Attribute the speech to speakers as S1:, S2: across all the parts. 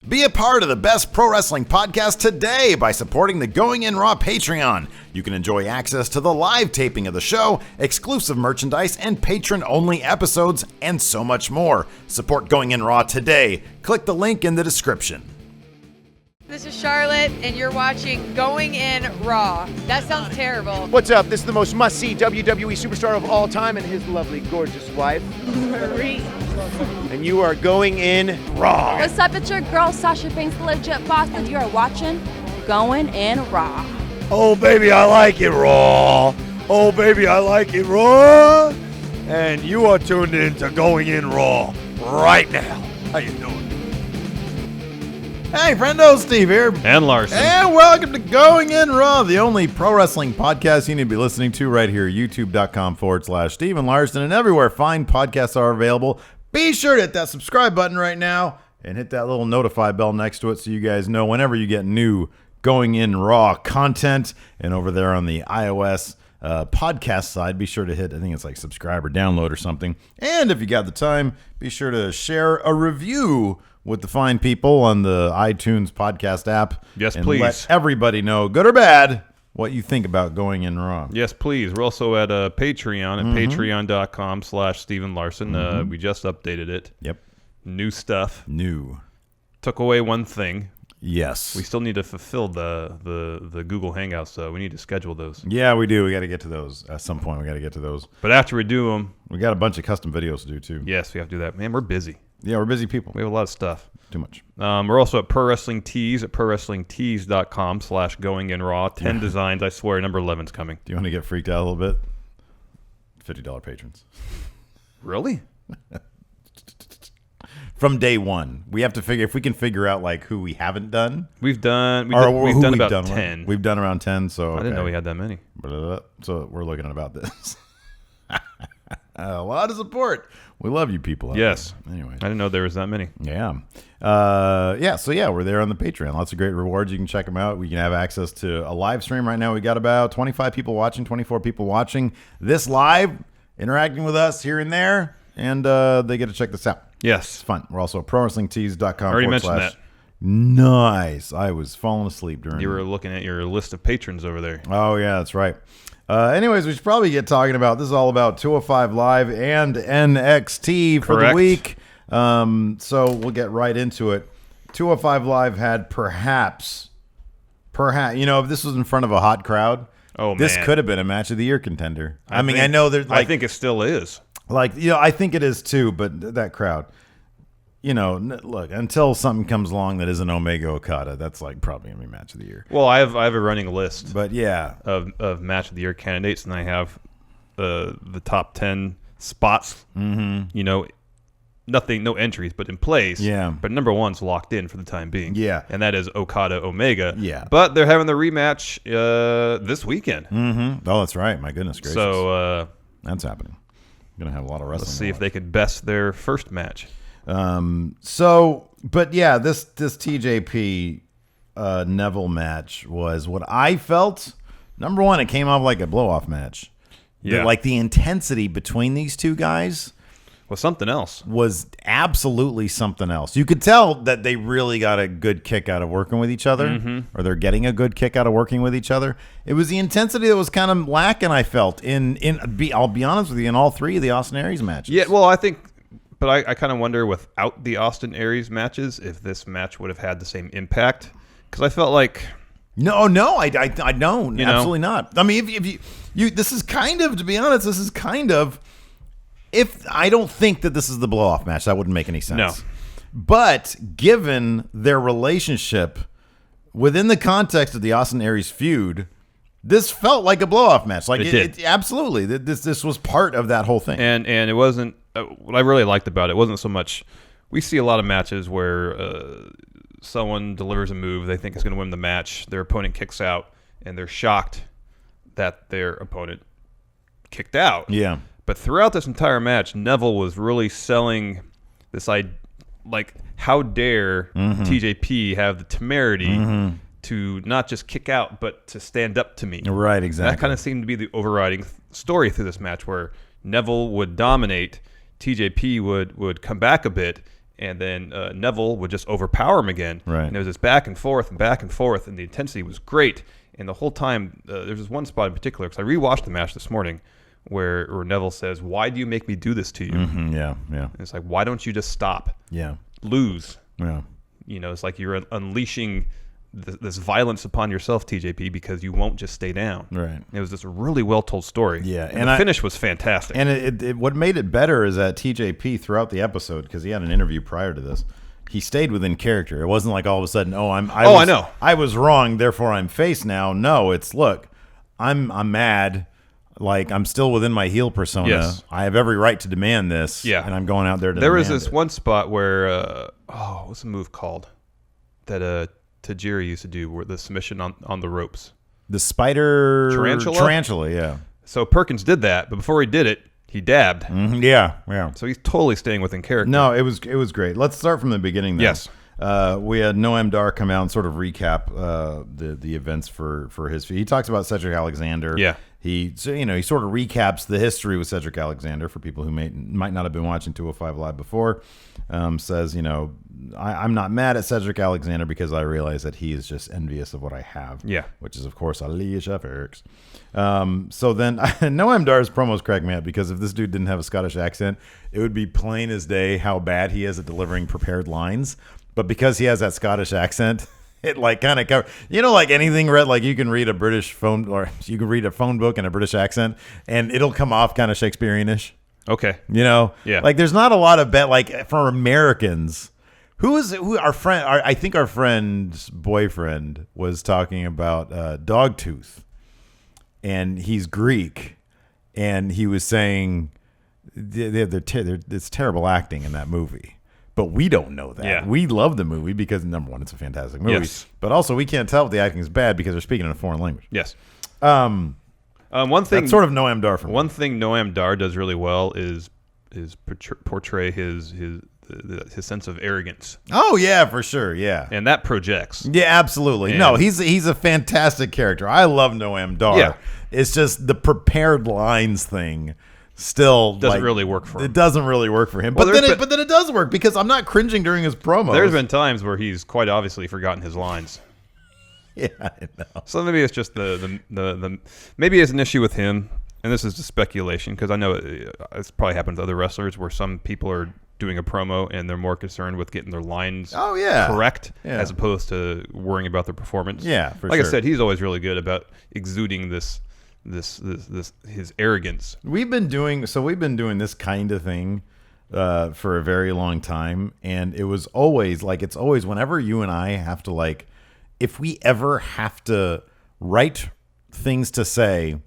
S1: Be a part of the best pro wrestling podcast today by supporting the Going In Raw Patreon. You can enjoy access to the live taping of the show, exclusive merchandise, and patron-only episodes, and so much more. Support Going In Raw today. Click the link in the description.
S2: This is Charlotte, and you're watching Going In Raw. That sounds terrible.
S3: What's up? This is the most must-see WWE superstar of all time and his lovely, gorgeous wife,
S2: Marie.
S3: and you are going in Raw.
S4: What's up? It's your girl, Sasha Banks, the legit boss, and you are watching Going In Raw.
S5: Oh, baby, I like it raw. Oh, baby, I like it raw. And you are tuned in to Going In Raw right now. How you doing?
S1: Hey, friendo, Steve here.
S6: And Larson.
S1: And welcome to Going In Raw, the only pro wrestling podcast you need to be listening to right here, youtube.com/Steve and Larson, and everywhere fine podcasts are available. Be sure to hit that subscribe button right now and hit that little notify bell next to it so you guys know whenever you get new Going In Raw content. And over there on the iOS podcast side, be sure to hit, I think it's like subscribe or download or something. And if you got the time, be sure to share a review with the fine people on the iTunes podcast app.
S6: Yes,
S1: and
S6: please.
S1: Let everybody know, good or bad, what you think about Going In Raw.
S6: Yes, please. We're also at Patreon at patreon.com/Steven Larson. We just updated it.
S1: Yep.
S6: New stuff.
S1: New.
S6: Took away one thing.
S1: Yes.
S6: We still need to fulfill the Google Hangouts, so we need to schedule those.
S1: Yeah, we do. We got to get to those. At some point, we got to get to those.
S6: But after we do them,
S1: We got a bunch of custom videos to do, too.
S6: yes, we have to do that. Man, we're busy.
S1: Yeah, we're busy people.
S6: We have a lot of stuff.
S1: Too much.
S6: We're also at Pro Wrestling Tees at prowrestlingtees.com/goinginraw. 10 designs. I swear, number 11's coming.
S1: Do you want to get freaked out a little bit? $50 patrons.
S6: Really?
S1: From day one. We have to figure, if we can figure out like who we haven't done.
S6: We've done
S1: We've
S6: about 10.
S1: We've done around 10, so
S6: I didn't know we had that many.
S1: So we're looking at about this. A lot of support. We love you people. out
S6: Yes.
S1: there. Anyway.
S6: I didn't know there was that many.
S1: Yeah. We're there on the Patreon. Lots of great rewards. You can check them out. We can have access to a live stream right now. We got about 25 people watching, 24 people watching this live, interacting with us here and there, and they get to check this out.
S6: Yes.
S1: It's fun. We're also at prowrestlingtees.com.
S6: Already mentioned that.
S1: Nice. I was falling asleep during.
S6: You were looking at your list of patrons over there.
S1: Oh, yeah, that's right. Anyways, we should probably get talking about, this is all about 205 Live and NXT for
S6: Correct.
S1: the week. So we'll get right into it. 205 Live had perhaps, if this was in front of a hot crowd, this could have been a match of the year contender. I know there's
S6: I think it still is.
S1: I think it is too, but that crowd, look, until something comes along that isn't Omega Okada, that's probably going to be match of the year.
S6: Well, I have a running list.
S1: But yeah,
S6: of match of the year candidates, and I have the top 10 spots. Mm-hmm. No entries, but in place.
S1: Yeah.
S6: But number one's locked in for the time being.
S1: Yeah.
S6: And that is Okada Omega.
S1: Yeah.
S6: But they're having the rematch this weekend.
S1: Mm-hmm. Oh, that's right. My goodness gracious.
S6: So
S1: that's happening. Going to have a lot of wrestling.
S6: let's see if they could best their first match.
S1: This TJP Neville match was what I felt. Number one, it came off like a blow-off match.
S6: Yeah.
S1: The intensity between these two guys
S6: was something else.
S1: Was absolutely something else. You could tell that they really got a good kick out of working with each other, or they're getting a good kick out of working with each other. It was the intensity that was kind of lacking, I felt, I'll be honest with you, in all three of the Austin Aries matches.
S6: Yeah, well, I think, but I kind of wonder without the Austin Aries matches if this match would have had the same impact, because I felt like
S1: I don't. Absolutely not. I mean, if you this is kind of, to be honest, if I don't think that this is the blow-off match, that wouldn't make any sense.
S6: No.
S1: But given their relationship within the context of the Austin Aries feud, this felt like a blow-off match. Like it absolutely. This was part of that whole thing.
S6: And it wasn't what I really liked about it wasn't so much. We see a lot of matches where someone delivers a move they think is going to win the match, their opponent kicks out, and they're shocked that their opponent kicked out.
S1: Yeah.
S6: But throughout this entire match, Neville was really selling this idea, like, how dare TJP have the temerity to not just kick out, but to stand up to me.
S1: Right, exactly.
S6: That kind of seemed to be the overriding story through this match, where Neville would dominate, TJP would come back a bit, And then Neville would just overpower him again.
S1: Right.
S6: And there was this back and forth, and the intensity was great. And the whole time, there's this one spot in particular, because I rewatched the match this morning, where Neville says, "Why do you make me do this to you?"
S1: Mm-hmm, yeah.
S6: And it's like, why don't you just stop?
S1: Yeah.
S6: Lose.
S1: Yeah.
S6: It's like you're unleashing this violence upon yourself, TJP, because you won't just stay down.
S1: Right.
S6: It was this really well told story.
S1: Yeah,
S6: and the finish was fantastic.
S1: And it what made it better is that TJP throughout the episode, because he had an interview prior to this, he stayed within character. It wasn't like all of a sudden, I know I was wrong, therefore I'm face now. No, it's look, I'm mad. Like, I'm still within my heel persona.
S6: Yes.
S1: I have every right to demand this.
S6: Yeah.
S1: And I'm going out there to
S6: There was
S1: demand
S6: this
S1: it.
S6: one spot where, what's the move called? That Tajiri used to do, where the submission on the ropes.
S1: The spider...
S6: Tarantula?
S1: Tarantula, yeah.
S6: So Perkins did that, but before he did it, he dabbed.
S1: Mm-hmm. Yeah.
S6: So he's totally staying within character.
S1: No, it was great. Let's start from the beginning, though.
S6: Yes.
S1: We had Noam Dar come out and sort of recap the events for his. He talks about Cedric Alexander.
S6: Yeah.
S1: He sort of recaps the history with Cedric Alexander for people who might not have been watching 205 Live before. Says, I'm not mad at Cedric Alexander because I realize that he is just envious of what I have.
S6: Yeah.
S1: Which is, of course, Alicia Ferks. So then Noam Dar's promos crack me up because if this dude didn't have a Scottish accent, it would be plain as day how bad he is at delivering prepared lines. But because he has that Scottish accent, it like kind of covers, like anything read, like you can read a British phone, or you can read a phone book in a British accent and it'll come off kind of Shakespearean-ish.
S6: Okay.
S1: Yeah.
S6: Like
S1: there's not a lot of like for Americans. I think our friend's boyfriend was talking about Dogtooth, and he's Greek, and he was saying it's terrible acting in that movie. But we don't know that.
S6: Yeah.
S1: We love the movie because, number one, it's a fantastic movie.
S6: Yes.
S1: But also, we can't tell if the acting is bad because they're speaking in a foreign language.
S6: Yes.
S1: One
S6: thing
S1: that's sort of Noam Dar for me.
S6: One thing Noam Dar does really well is portray his sense of arrogance.
S1: Oh yeah, for sure. Yeah.
S6: And that projects.
S1: Yeah, absolutely.
S6: And
S1: no, he's a fantastic character. I love Noam Dar.
S6: Yeah.
S1: It's just the prepared lines thing still
S6: doesn't really work for him.
S1: It doesn't really work for him. But then it does work because I'm not cringing during his promos.
S6: There's been times where he's quite obviously forgotten his lines.
S1: Yeah, I know.
S6: So maybe it's just the maybe it's an issue with him, and this is just speculation because I know it's probably happened to other wrestlers where some people are doing a promo and they're more concerned with getting their lines correct as opposed to worrying about their performance.
S1: Yeah, for
S6: like
S1: sure.
S6: I said, he's always really good about exuding this his arrogance.
S1: We've been doing this kind of thing for a very long time, and it's always whenever you and I have to if we ever have to write things to say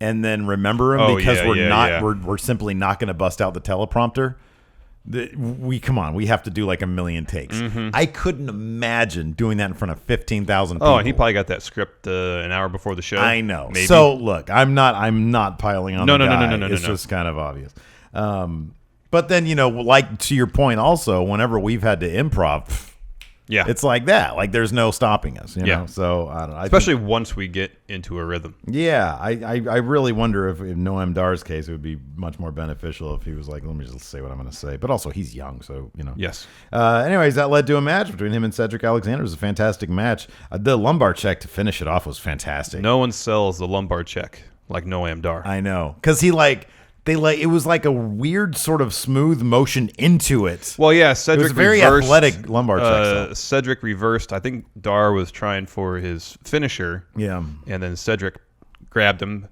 S1: and then remember them because we're simply not going to bust out the teleprompter. We have to do a million takes.
S6: Mm-hmm.
S1: I couldn't imagine doing that in front of 15,000 people.
S6: Oh, and he probably got that script an hour before the show.
S1: I know.
S6: Maybe.
S1: So look, I'm not piling on.
S6: No.
S1: It's just kind of obvious. But then to your point, also, whenever we've had to improv, it's like that. There's no stopping us. You know. So I don't know.
S6: Especially once we get into a rhythm.
S1: Yeah, I really wonder if in Noam Dar's case it would be much more beneficial if he was like, let me just say what I'm going to say. But also he's young, so
S6: Yes.
S1: Anyways, that led to a match between him and Cedric Alexander. It was a fantastic match. The lumbar check to finish it off was fantastic.
S6: No one sells the lumbar check like Noam Dar.
S1: I know, because he it was like a weird sort of smooth motion into it.
S6: Well, yeah, Cedric
S1: it was very
S6: reversed,
S1: athletic lumbar check.
S6: Cedric reversed. I think Dar was trying for his finisher.
S1: Yeah.
S6: And then Cedric grabbed him,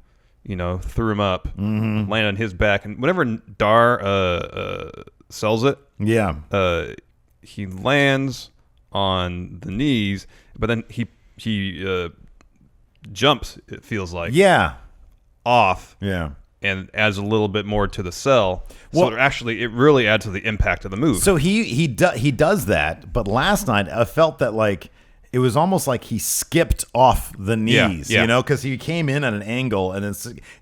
S6: threw him up,
S1: Mm-hmm.
S6: landed on his back. And whenever Dar sells it, he lands on the knees, but then he jumps, it feels like.
S1: Yeah.
S6: Off.
S1: Yeah.
S6: And adds a little bit more to the sell. So it really adds to the impact of the move.
S1: So he does that, but last night I felt that it was almost like he skipped off the knees, because he came in at an angle and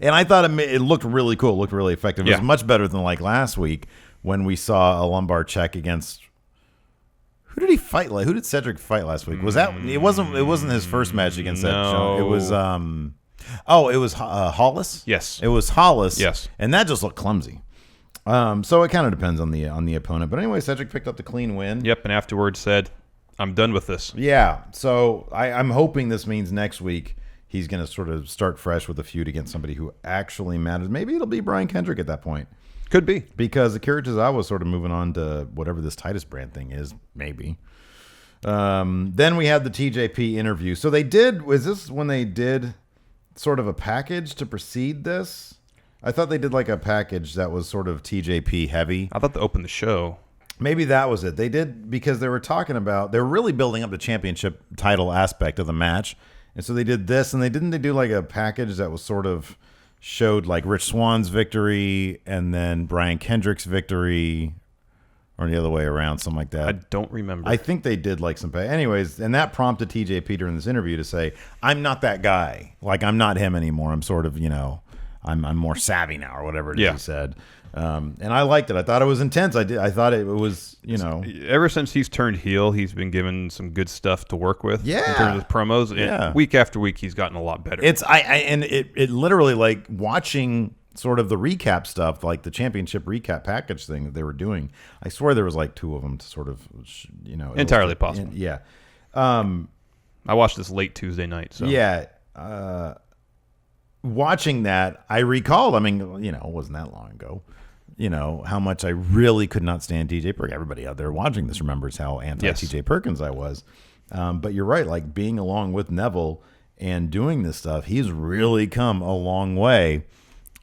S1: I thought it looked really cool, it looked really effective. It was much better than last week when we saw a lumbar check against. Who did he fight? Who did Cedric fight last week? Was that it wasn't his first match against that show. It was it was Hollis.
S6: Yes,
S1: it was Hollis.
S6: Yes,
S1: and that just looked clumsy. So it kind of depends on the opponent. But anyway, Cedric picked up the clean win.
S6: Yep, and afterwards said, I'm done with this.
S1: Yeah. So I'm hoping this means next week he's going to sort of start fresh with a feud against somebody who actually matters. Maybe it'll be Brian Kendrick at that point.
S6: Could be.
S1: Because Akira Tozawa was sort of moving on to whatever this Titus brand thing is, maybe. Then we had the TJP interview. So was this when they did sort of a package to precede this? I thought they did like a package that was sort of TJP heavy.
S6: I thought they opened the show.
S1: Maybe that was it. They did because they were really building up the championship title aspect of the match. And so they did this, and they do like a package that was sort of showed like Rich Swann's victory and then Brian Kendrick's victory, or the other way around, something like that.
S6: I don't remember.
S1: I think they did like some anyways, and that prompted TJP during this interview to say, I'm not that guy. Like, I'm not him anymore. I'm sort of, I'm more savvy now, or whatever it is he said. And I liked it. I thought it was intense. I thought it was,
S6: Ever since he's turned heel, he's been given some good stuff to work with.
S1: Yeah.
S6: In terms of promos.
S1: Yeah.
S6: And week after week, he's gotten a lot better.
S1: It literally, like, watching sort of the recap stuff, like the championship recap package thing that they were doing. I swear there was like 2 of them to sort of,
S6: entirely possible.
S1: Yeah.
S6: I watched this late Tuesday night. So
S1: yeah. Watching that, I recalled, it wasn't that long ago, how much I really could not stand TJ Perkins. Everybody out there watching this remembers how anti-TJ Perkins I was. But you're right, like being along with Neville and doing this stuff, he's really come a long way.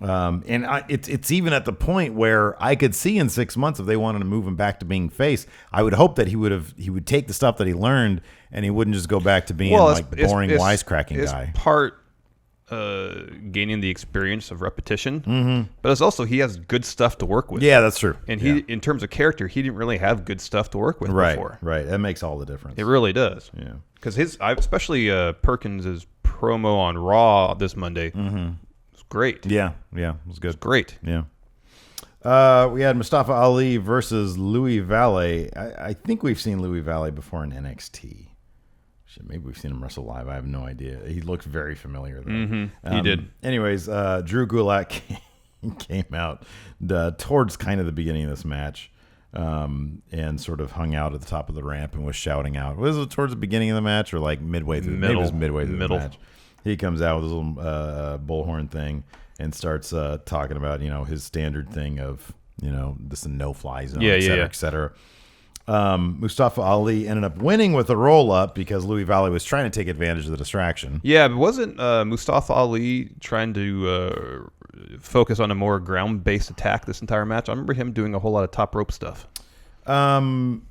S1: It's even at the point where I could see in 6 months, if they wanted to move him back to being face, I would hope that he would take the stuff that he learned and he wouldn't just go back to being boring wisecracking guy.
S6: Part gaining the experience of repetition, but it's also he has good stuff to work with.
S1: Yeah, that's true.
S6: And he, in terms of character, he didn't really have good stuff to work with before.
S1: Right, that makes all the difference.
S6: It really does.
S1: Yeah,
S6: because especially Perkins' promo on Raw this Monday was great.
S1: Yeah, it was good.
S6: It was great.
S1: Yeah. We had Mustafa Ali versus Louis Valle. I think we've seen Louis Valle before in NXT. Shit, maybe we've seen him wrestle live. I have no idea. He looks very familiar, though.
S6: He did.
S1: Anyways, Drew Gulak came out towards kind of the beginning of this match and sort of hung out at the top of the ramp and was shouting out. Was it towards the beginning of the match or like midway through? Maybe it was midway through the match. He comes out with his little bullhorn thing and starts talking about, his standard thing of, this no-fly zone, et cetera. Mustafa Ali ended up winning with a roll-up because Louis Valle was trying to take advantage of the distraction.
S6: Yeah, but wasn't Mustafa Ali trying to focus on a more ground-based attack this entire match? I remember him doing a whole lot of top rope stuff.
S1: Well,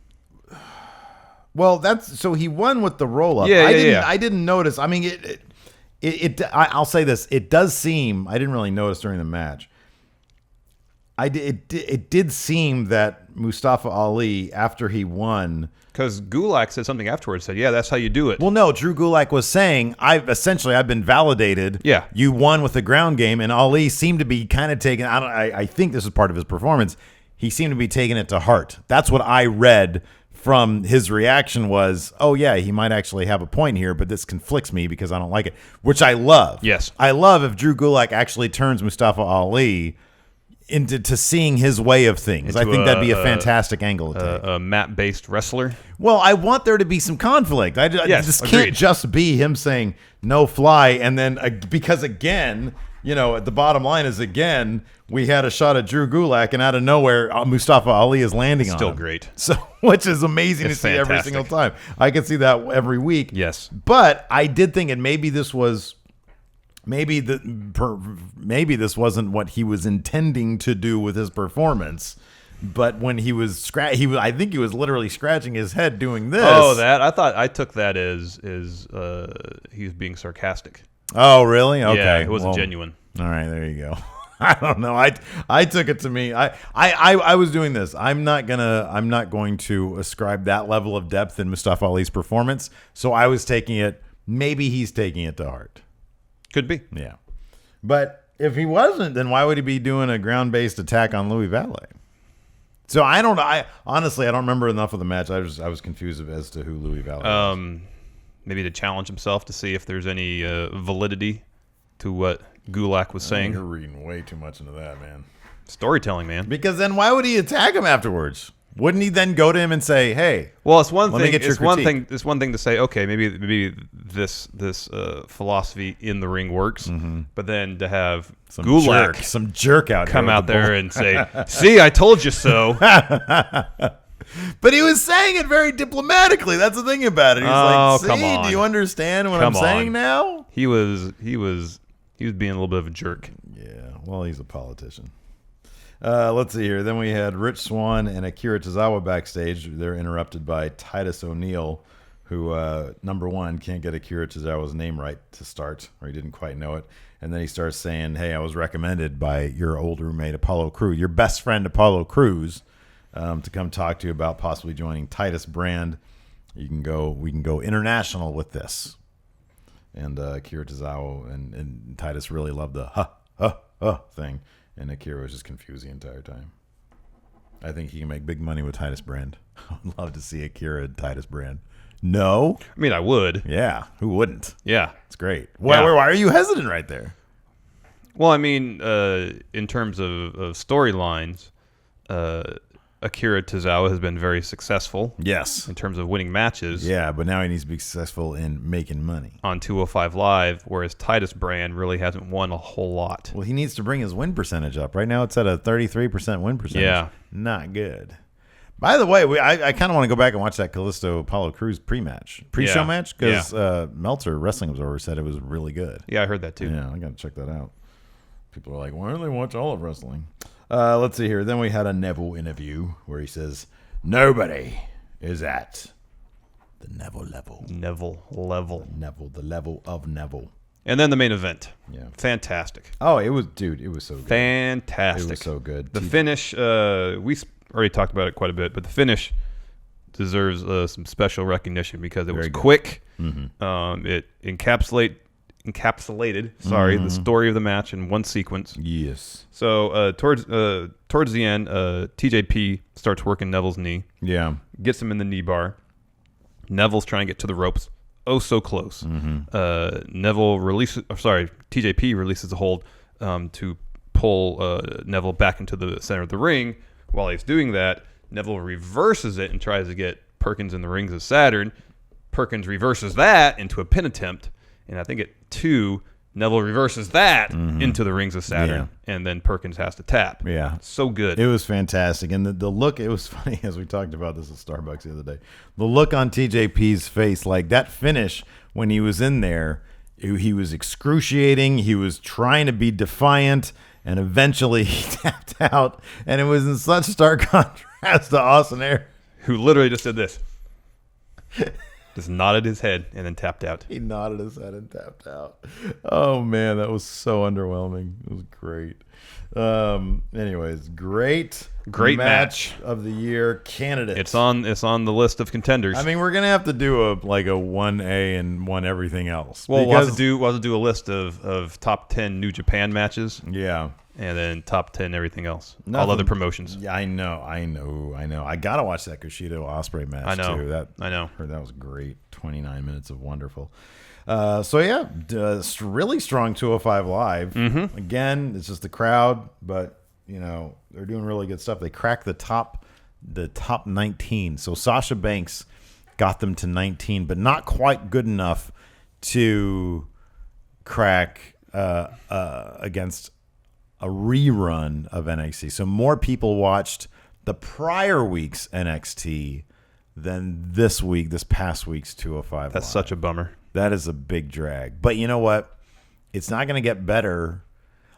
S1: so he won with the roll-up. I didn't notice. I mean, I'll say this. It does seem, I didn't really notice during the match. It did seem that Mustafa Ali, after he won,
S6: because Gulak said something afterwards, said, "Yeah, that's how you do it."
S1: Well, no, Drew Gulak was saying, I've been validated.
S6: Yeah,
S1: you won with the ground game, and Ali seemed to be kind of taking. I think this is part of his performance. He seemed to be taking it to heart. That's what I read from his reaction was, oh yeah, he might actually have a point here, but this conflicts me because I don't like it, which I love.
S6: Yes,
S1: I love if Drew Gulak actually turns Mustafa Ali into seeing his way of things. I think that'd be a fantastic angle to take.
S6: A mat-based wrestler.
S1: Well, I want there to be some conflict. This can't just be him saying no fly, and then because again, the bottom line is again we had a shot at Drew Gulak, and out of nowhere Mustafa Ali is landing on him.
S6: Still great.
S1: So, which is amazing to see every single time. I can see that every week.
S6: Yes,
S1: but I did think, and maybe this was. Maybe this wasn't what he was intending to do with his performance, but when he was I think he was literally scratching his head doing this.
S6: Oh, I took that as he was being sarcastic.
S1: Oh, really? Okay,
S6: yeah, it wasn't genuine.
S1: All right, there you go. I don't know. I took it to me. I was doing this. I'm not going to ascribe that level of depth in Mustafa Ali's performance. So I was taking it. Maybe he's taking it to heart.
S6: Could be.
S1: Yeah. But if he wasn't, then why would he be doing a ground-based attack on Louis Valle? So honestly, I don't remember enough of the match. I was confused as to who Louis Valle was.
S6: Maybe to challenge himself to see if there's any validity to what Gulak was saying.
S1: You're reading way too much into that, man.
S6: Storytelling, man.
S1: Because then why would he attack him afterwards? Wouldn't he then go to him and say, "Hey"?
S6: Well, it's one
S1: Let me
S6: thing.
S1: get your
S6: It's one
S1: critique.
S6: thing. It's one thing to say, okay, maybe this philosophy in the ring works, but then to have Gulak
S1: some jerk out
S6: come
S1: here
S6: out
S1: with the
S6: there
S1: bull.
S6: and say, "See, I told you so."
S1: But he was saying it very diplomatically. That's the thing about it. He's like, "See,
S6: come on.
S1: do you understand what
S6: Come
S1: I'm saying
S6: on.
S1: now?"
S6: He was being a little bit of a jerk.
S1: Yeah, well, he's a politician. Let's see here. Then we had Rich Swann and Akira Tozawa backstage. They're interrupted by Titus O'Neil, who, number one, can't get Akira Tozawa's name right to start, or he didn't quite know it. And then he starts saying, "Hey, I was recommended by your old roommate, Apollo Crews, your best friend, Apollo Crews, to come talk to you about possibly joining Titus Brand. We can go international with this." And Akira Tozawa and Titus really loved the thing. And Akira was just confused the entire time. I think he can make big money with Titus Brand. I'd love to see Akira and Titus Brand. No?
S6: I mean, I would.
S1: Yeah. Who wouldn't?
S6: Yeah.
S1: It's great. Why are you hesitant right there?
S6: Well, I mean, in terms of storylines, Akira Tozawa has been very successful.
S1: Yes.
S6: In terms of winning matches.
S1: Yeah, but now he needs to be successful in making money.
S6: On 205 Live, whereas Titus Brand really hasn't won a whole lot.
S1: Well, he needs to bring his win percentage up. Right now it's at a 33% win percentage.
S6: Yeah.
S1: Not good. By the way, I kind of want to go back and watch that Callisto Apollo Crews pre-show match, because Meltzer Wrestling Observer said it was really good.
S6: Yeah, I heard that too.
S1: Yeah, I got to check that out. People are like, why don't they watch all of wrestling? Let's see here. Then we had a Neville interview where he says, "Nobody is at the Neville level."
S6: Neville level.
S1: Neville, the level of Neville.
S6: And then the main event.
S1: Yeah.
S6: Fantastic.
S1: Oh, it was so good.
S6: Fantastic.
S1: It was so good.
S6: The finish, we already talked about it quite a bit, but the finish deserves some special recognition because it was quick. Mm-hmm. It encapsulated the story of the match in one sequence.
S1: Yes.
S6: So towards the end, TJP starts working Neville's knee.
S1: Yeah.
S6: Gets him in the knee bar. Neville's trying to get to the ropes. Oh, so close.
S1: Mm-hmm.
S6: TJP releases a hold to pull Neville back into the center of the ring. While he's doing that, Neville reverses it and tries to get Perkins in the rings of Saturn. Perkins reverses that into a pin attempt. And I think at 2, Neville reverses that into the rings of Saturn, and then Perkins has to tap.
S1: Yeah.
S6: So good.
S1: It was fantastic. And the look, it was funny, as we talked about this at Starbucks the other day. The look on TJP's face, like that finish when he was in there, he was excruciating. He was trying to be defiant, and eventually he tapped out. And it was in such stark contrast to Austin Aries,
S6: who literally just did this. Just nodded his head and then tapped out.
S1: He nodded his head and tapped out. Oh, man, that was so underwhelming. It was great. Anyways, great
S6: match
S1: of the year candidate.
S6: It's on the list of contenders.
S1: I mean, we're gonna have to do a 1A and one everything else.
S6: Well, we'll have to do a list of top 10 New Japan matches.
S1: Yeah.
S6: And then top 10 everything else. All other promotions.
S1: Yeah, I know. I gotta watch that Kushida Ospreay match.
S6: I know.
S1: Too.
S6: I know.
S1: Heard that was great. 29 minutes of wonderful. Really strong 205 Live.
S6: Mm-hmm.
S1: Again, it's just the crowd, but they're doing really good stuff. They cracked the top 19. So Sasha Banks got them to 19, but not quite good enough to crack against a rerun of NXT. So more people watched the prior week's NXT than this past week's 205
S6: That's
S1: Live.
S6: such a bummer.
S1: That is a big drag. But you know what? It's not going to get better.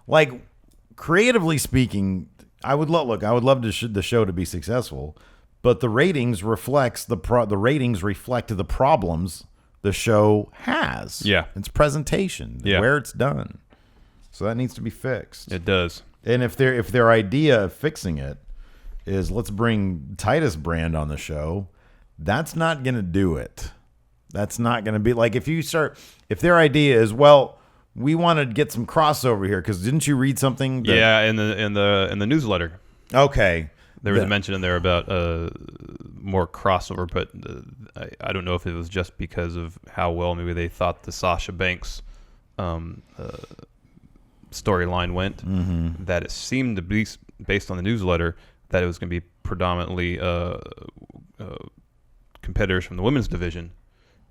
S1: Like, creatively speaking, I would love the show to be successful, but the ratings reflect the problems the show has.
S6: Yeah.
S1: Its presentation, where it's done. So that needs to be fixed.
S6: It does.
S1: And if their idea of fixing it is let's bring Titus Brand on the show, that's not going to do it. That's not going to be like if their idea is, well, we want to get some crossover here because didn't you read something?
S6: In the newsletter.
S1: Okay.
S6: There was a mention in there about more crossover, but I don't know if it was just because of how well maybe they thought the Sasha Banks storyline went, that it seemed to be, based on the newsletter, that it was going to be predominantly competitors from the women's division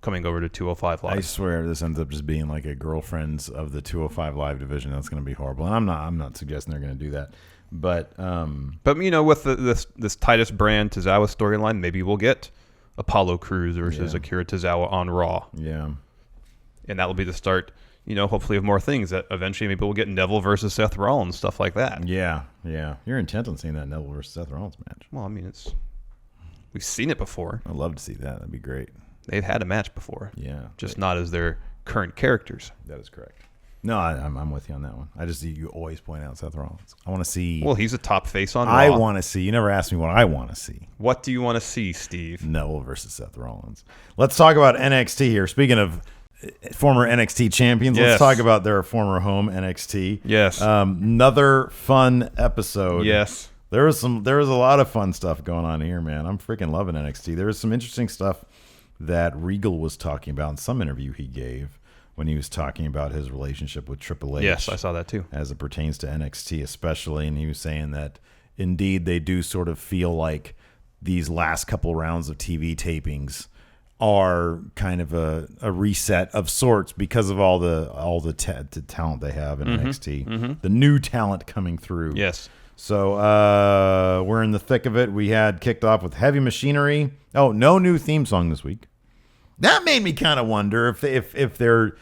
S6: coming over to 205 Live.
S1: I swear this ends up just being like a girlfriends of the 205 Live division. That's going to be horrible. And I'm not suggesting they're going to do that. But
S6: with this Titus Brand Tozawa storyline, maybe we'll get Apollo Crews versus Akira Tozawa on Raw.
S1: Yeah.
S6: And that will be the start, hopefully of more things. That eventually maybe we'll get Neville versus Seth Rollins, stuff like that.
S1: Yeah. You're intent on seeing that Neville versus Seth Rollins match.
S6: Well, I mean, we've seen it before.
S1: I'd love to see that. That'd be great.
S6: They've had a match before.
S1: Yeah.
S6: Just not as their current characters.
S1: That is correct. No, I'm with you on that one. You always point out Seth Rollins. I want to see.
S6: Well, he's a top face on Raw.
S1: I want to see. You never asked me what I want to see.
S6: What do you want to see, Steve?
S1: Neville versus Seth Rollins. Let's talk about NXT here. Speaking of former NXT champions, let's talk about their former home NXT.
S6: Yes.
S1: Another fun episode.
S6: Yes.
S1: There was a lot of fun stuff going on here, man. I'm freaking loving NXT. There was some interesting stuff that Regal was talking about in some interview he gave when he was talking about his relationship with Triple H.
S6: Yes, I saw that too.
S1: As it pertains to NXT especially, and he was saying that indeed they do sort of feel like these last couple rounds of TV tapings are kind of a reset of sorts because of all the talent they have in NXT. Mm-hmm. The new talent coming through.
S6: Yes.
S1: So we're in the thick of it. We had kicked off with Heavy Machinery. Oh, no new theme song this week. That made me kind of wonder if they're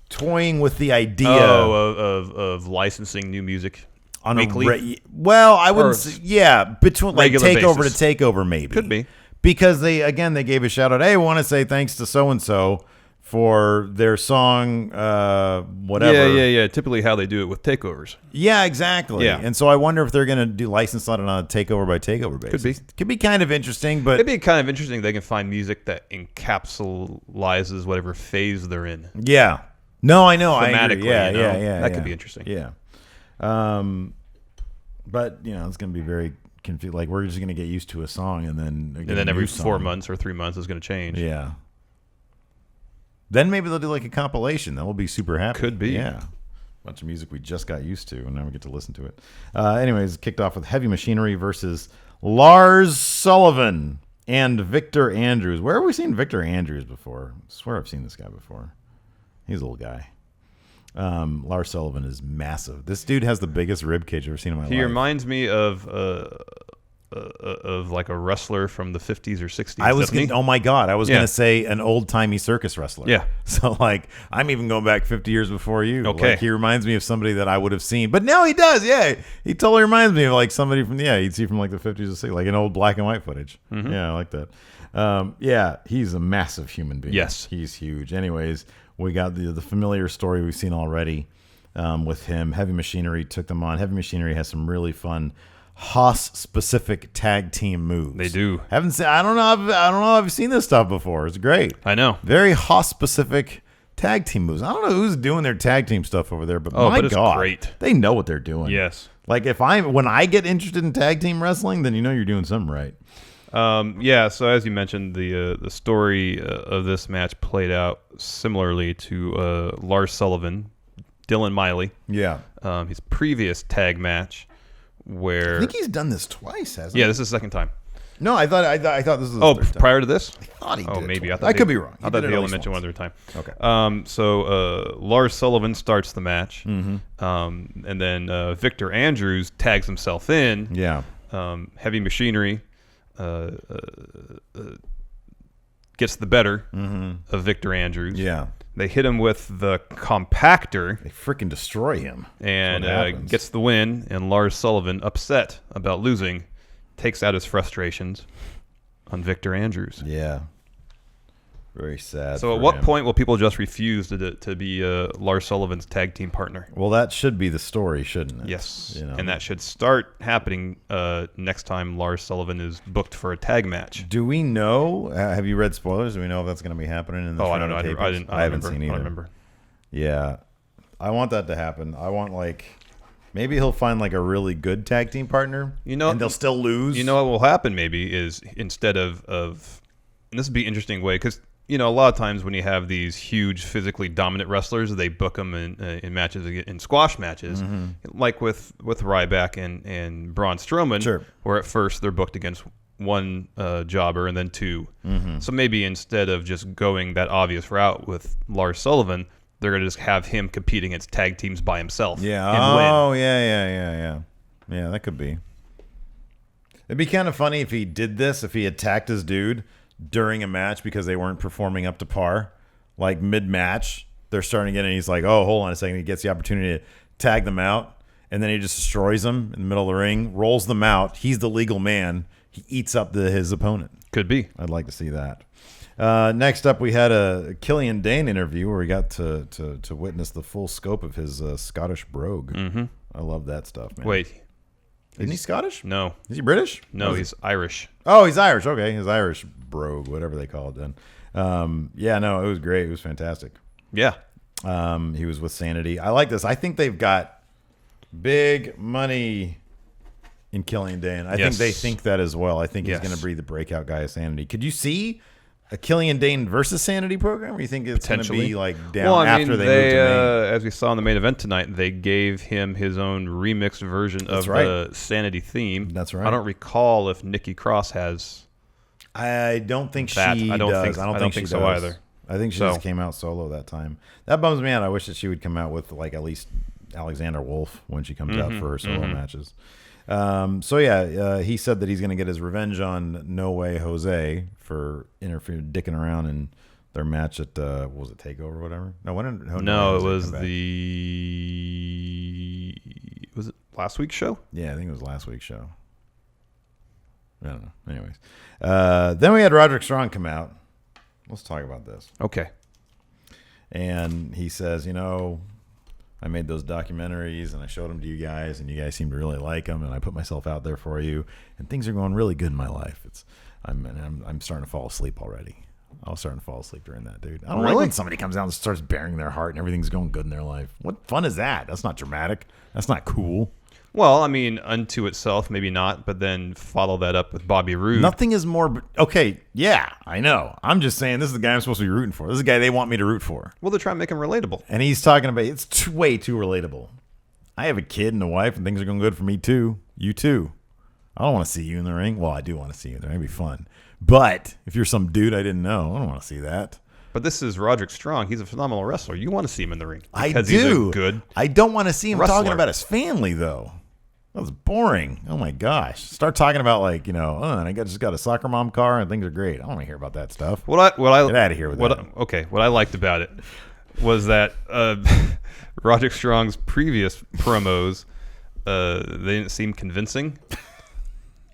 S1: toying with the idea
S6: of licensing new music
S1: on
S6: weekly.
S1: I wouldn't say, between like takeover
S6: basis.
S1: To takeover maybe.
S6: Could be.
S1: Because they gave a shout out. Hey, I want to say thanks to so and so for their song, whatever.
S6: Yeah. Typically how they do it with takeovers.
S1: Yeah, exactly.
S6: Yeah.
S1: And so I wonder if they're going to do license on it on a takeover by takeover basis.
S6: Could be
S1: kind of interesting, but
S6: it'd be kind of interesting. They can find music that encapsulizes whatever phase they're in.
S1: Yeah. No, I know.
S6: Thematically,
S1: I agree. Yeah.
S6: That could be interesting.
S1: Yeah. But it's going to be very confusing. Like we're just going to get used to a song, and then
S6: every 4 months or 3 months is going to change.
S1: Yeah. Then maybe they'll do like a compilation. Then we'll be super happy.
S6: Could be.
S1: Yeah. Bunch of music we just got used to, and now we get to listen to it. Anyways, kicked off with Heavy Machinery versus Lars Sullivan and Victor Andrews. Where have we seen Victor Andrews before? I swear I've seen this guy before. He's a little guy. Lars Sullivan is massive. This dude has the biggest rib cage I've ever seen in my life.
S6: He reminds me of like a wrestler from the 50s or 60s.
S1: Oh my God, I was going to say an old-timey circus wrestler.
S6: Yeah.
S1: So like I'm even going back 50 years before you.
S6: Okay.
S1: Like, he reminds me of somebody that I would have seen. But now he does. Yeah. He totally reminds me of like somebody from you'd see from like the 50s or 60s, like an old black and white footage. Mm-hmm. Yeah, I like that. He's a massive human being.
S6: Yes.
S1: He's huge. Anyways, we got the familiar story we've seen already with him. Heavy Machinery took them on. Heavy Machinery has some really fun Haas-specific tag team moves.
S6: They do.
S1: I don't know if I've seen this stuff before. It's great.
S6: I know.
S1: Very Haas-specific tag team moves. I don't know who's doing their tag team stuff over there, but my God,
S6: great.
S1: They know what they're doing.
S6: Yes.
S1: Like when I get interested in tag team wrestling, then you're doing something right.
S6: So as you mentioned, the story of this match played out similarly to Lars Sullivan, Dylan Miley.
S1: Yeah.
S6: His previous tag match, where
S1: I think he's done this twice, hasn't he?
S6: Yeah, this is the second time.
S1: No, I thought this was the third time.
S6: Prior to this?
S1: I thought he did.
S6: Oh, maybe.
S1: I could be wrong.
S6: I thought they only mentioned one other time.
S1: Okay.
S6: So Lars Sullivan starts the match.
S1: Mm-hmm.
S6: And then Victor Andrews tags himself in.
S1: Yeah.
S6: Heavy Machinery gets the better of Victor Andrews.
S1: Yeah.
S6: They hit him with the compactor.
S1: They freaking destroy him.
S6: And gets the win. And Lars Sullivan, upset about losing, takes out his frustrations on Victor Andrews.
S1: Yeah. Very sad.
S6: So at what point will people just refuse to be Lars Sullivan's tag team partner?
S1: Well, that should be the story, shouldn't it?
S6: Yes. And that should start happening next time Lars Sullivan is booked for a tag match.
S1: Do we know? Have you read spoilers? Do we know if that's going to be happening in the
S6: I don't know. I
S1: haven't seen either.
S6: I don't remember.
S1: Yeah. I want that to happen. I want maybe he'll find like a really good tag team partner. And they'll still lose.
S6: You know what will happen maybe is instead of and this would be an interesting way because a lot of times when you have these huge physically dominant wrestlers, they book them in matches, in squash matches, like with Ryback and Braun Strowman,
S1: Sure.
S6: where at first they're booked against one jobber and then two. So maybe instead of just going that obvious route with Lars Sullivan, they're going to just have him compete against tag teams by himself.
S1: Yeah.
S6: And
S1: Oh,
S6: win.
S1: yeah. Yeah, that could be. It'd be kind of funny if he did this, if he attacked his dude during a match because they weren't performing up to par. Like mid-match, they're starting to get in, and he's like, oh, hold on a second. He gets the opportunity to tag them out, and then he just destroys them in the middle of the ring, rolls them out. He's the legal man. He eats up his opponent.
S6: Could be.
S1: I'd like to see that. Next up, we had a Killian Dane interview where we got to witness the full scope of his Scottish brogue. I love that stuff, man.
S6: Wait.
S1: Isn't he Scottish?
S6: No.
S1: Is he British?
S6: No, he's Irish.
S1: Oh, he's Irish. Okay, his Irish brogue, whatever they call it then. Yeah, no, it was great. It was fantastic.
S6: Yeah.
S1: He was with Sanity. I like this. I think they've got big money in Killian Dane. I think they think that as well. I think he's going to be the breakout guy of Sanity. Could you see a Killian Dane versus Sanity program, or you think it's going to be like down after they move to Maine?
S6: As we saw in the main event tonight, they gave him his own remixed version of the Sanity theme.
S1: That's right.
S6: I don't recall if Nikki Cross has.
S1: I don't think
S6: that.
S1: she
S6: I don't
S1: does.
S6: think,
S1: I don't think
S6: so
S1: does.
S6: either.
S1: I think she just came out solo that time. That bums me out. I wish that she would come out with like at least Alexander Wolf when she comes out for her solo matches. He said that he's going to get his revenge on No Way Jose for interfering, dicking around in their match at was it Takeover or whatever?
S6: No, it was was it last week's show?
S1: Yeah, I think it was last week's show. I don't know. Anyways, then we had Roderick Strong come out. Let's talk about this.
S6: Okay.
S1: And he says, I made those documentaries and I showed them to you guys, and you guys seem to really like them, and I put myself out there for you, and things are going really good in my life. I'm starting to fall asleep already. I was starting to fall asleep during that, dude. I don't like when somebody comes out and starts bearing their heart and everything's going good in their life. What fun is that? That's not dramatic. That's not cool.
S6: Well, I mean, unto itself, maybe not, but then follow that up with Bobby Roode.
S1: Nothing is more... Okay, yeah, I know. I'm just saying this is the guy I'm supposed to be rooting for. This is the guy they want me to root for.
S6: Well, they're trying to make him relatable.
S1: And he's talking about... It's way too relatable. I have a kid and a wife, and things are going good for me, too. You, too. I don't want to see you in the ring. Well, I do want to see you in the ring. It'd be fun. But if you're some dude I didn't know, I don't want to see that.
S6: But this is Roderick Strong. He's a phenomenal wrestler. You want to see him in the ring.
S1: I
S6: Because
S1: do.
S6: he's a good
S1: I don't want to see him
S6: wrestler.
S1: talking about his family, though. That was boring. Oh, my gosh. Start talking about, like, and I just got a soccer mom car and things are great. I don't want to hear about that stuff.
S6: Get out
S1: of here with that.
S6: Okay, what I liked about it was that Roderick Strong's previous promos, they didn't seem convincing.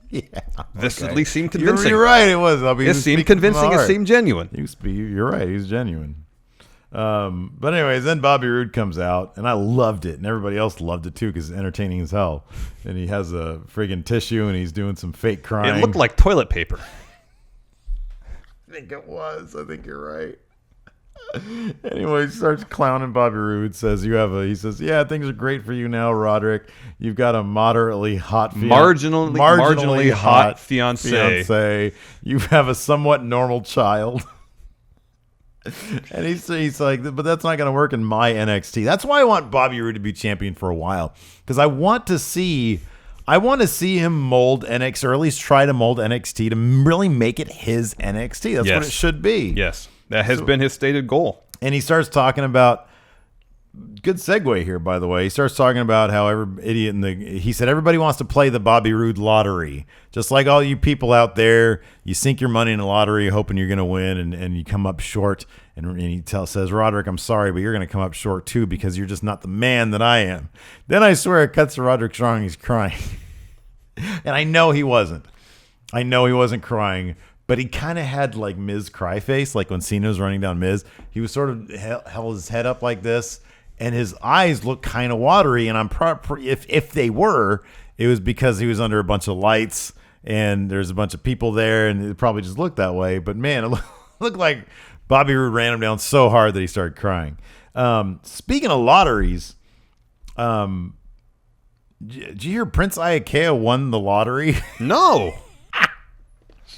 S1: Yeah.
S6: This at least seemed convincing.
S1: You're right. It was. I mean,
S6: It seemed convincing. It seemed genuine.
S1: You're right. He was genuine. But anyways, then Bobby Roode comes out, and I loved it, and everybody else loved it too because it's entertaining as hell. And he has a friggin' tissue, and he's doing some fake crying.
S6: It looked like toilet paper.
S1: I think it was. I think you're right. Anyway, he starts clowning Bobby Roode. He says, yeah, things are great for you now, Roderick. You've got a moderately hot
S6: marginally hot fiance.
S1: You have a somewhat normal child. And he's like, but that's not going to work in my NXT. That's why I want Bobby Roode to be champion for a while, because I want to see him mold NXT, or at least try to mold NXT to really make it his NXT. That's what it should be.
S6: Yes, that has been his stated goal.
S1: And he starts talking about, good segue here, by the way. He starts talking about how he said everybody wants to play the Bobby Roode lottery. Just like all you people out there, you sink your money in a lottery hoping you're going to win, and you come up short. And he says, Roderick, I'm sorry, but you're going to come up short too because you're just not the man that I am. Then I swear it cuts to Roderick Strong. He's crying. And I know he wasn't. Crying. But he kind of had like Miz cry face, like when Cena was running down Miz. He was sort of held his head up like this, and his eyes looked kind of watery. And I'm if they were, it was because he was under a bunch of lights and there's a bunch of people there, and it probably just looked that way. But man, it looked like Bobby Roode ran him down so hard that he started crying. Speaking of lotteries, did you hear Prince Iaukea won the lottery?
S6: No.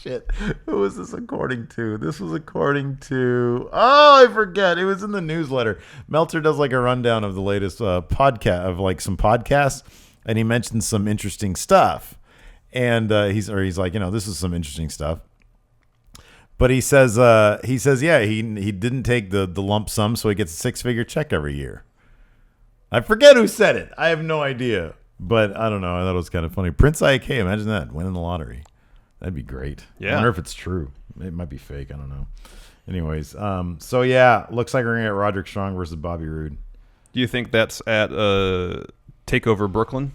S1: shit. Who was this according to? This was according to... Oh, I forget. It was in the newsletter. Meltzer does like a rundown of the latest podcast, of like some podcasts, and he mentioned some interesting stuff. And he's like, this is some interesting stuff. But he says, yeah, he didn't take the lump sum, so he gets a 6-figure check every year. I forget who said it. I have no idea. But I don't know. I thought it was kind of funny. Prince IK, imagine that, winning the lottery. That'd be great. Yeah. I wonder if it's true. It might be fake. I don't know. Anyways, so yeah, looks like we're going to get Roderick Strong versus Bobby Roode.
S6: Do you think that's at TakeOver Brooklyn?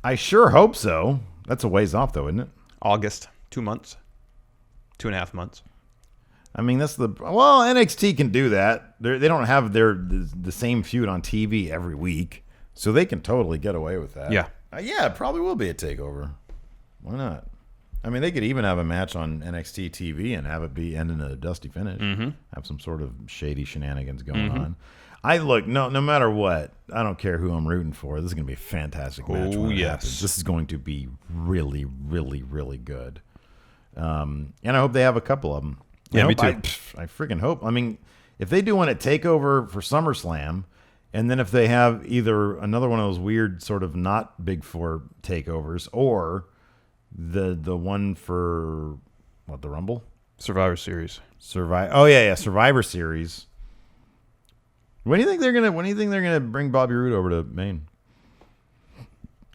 S1: I sure hope so. That's a ways off, though, isn't it?
S6: August. 2 months. 2.5 months.
S1: I mean, NXT can do that. They don't have the same feud on TV every week, so they can totally get away with that.
S6: Yeah.
S1: Yeah, it probably will be a takeover. Why not? I mean, they could even have a match on NXT TV and have it end in a dusty finish. Mm-hmm. Have some sort of shady shenanigans going on. No matter what, I don't care who I'm rooting for. This is going to be a fantastic match.
S6: Oh, yes.
S1: Happens. This is going to be really, really, really good. And I hope they have a couple of them.
S6: Yeah, me too.
S1: I freaking hope. I mean, if they do one at TakeOver for SummerSlam, and then if they have either another one of those weird sort of not Big Four takeovers, or the one for the Rumble?
S6: Survivor Series.
S1: Survivor Series. When do you think they're gonna bring Bobby Roode over to Maine?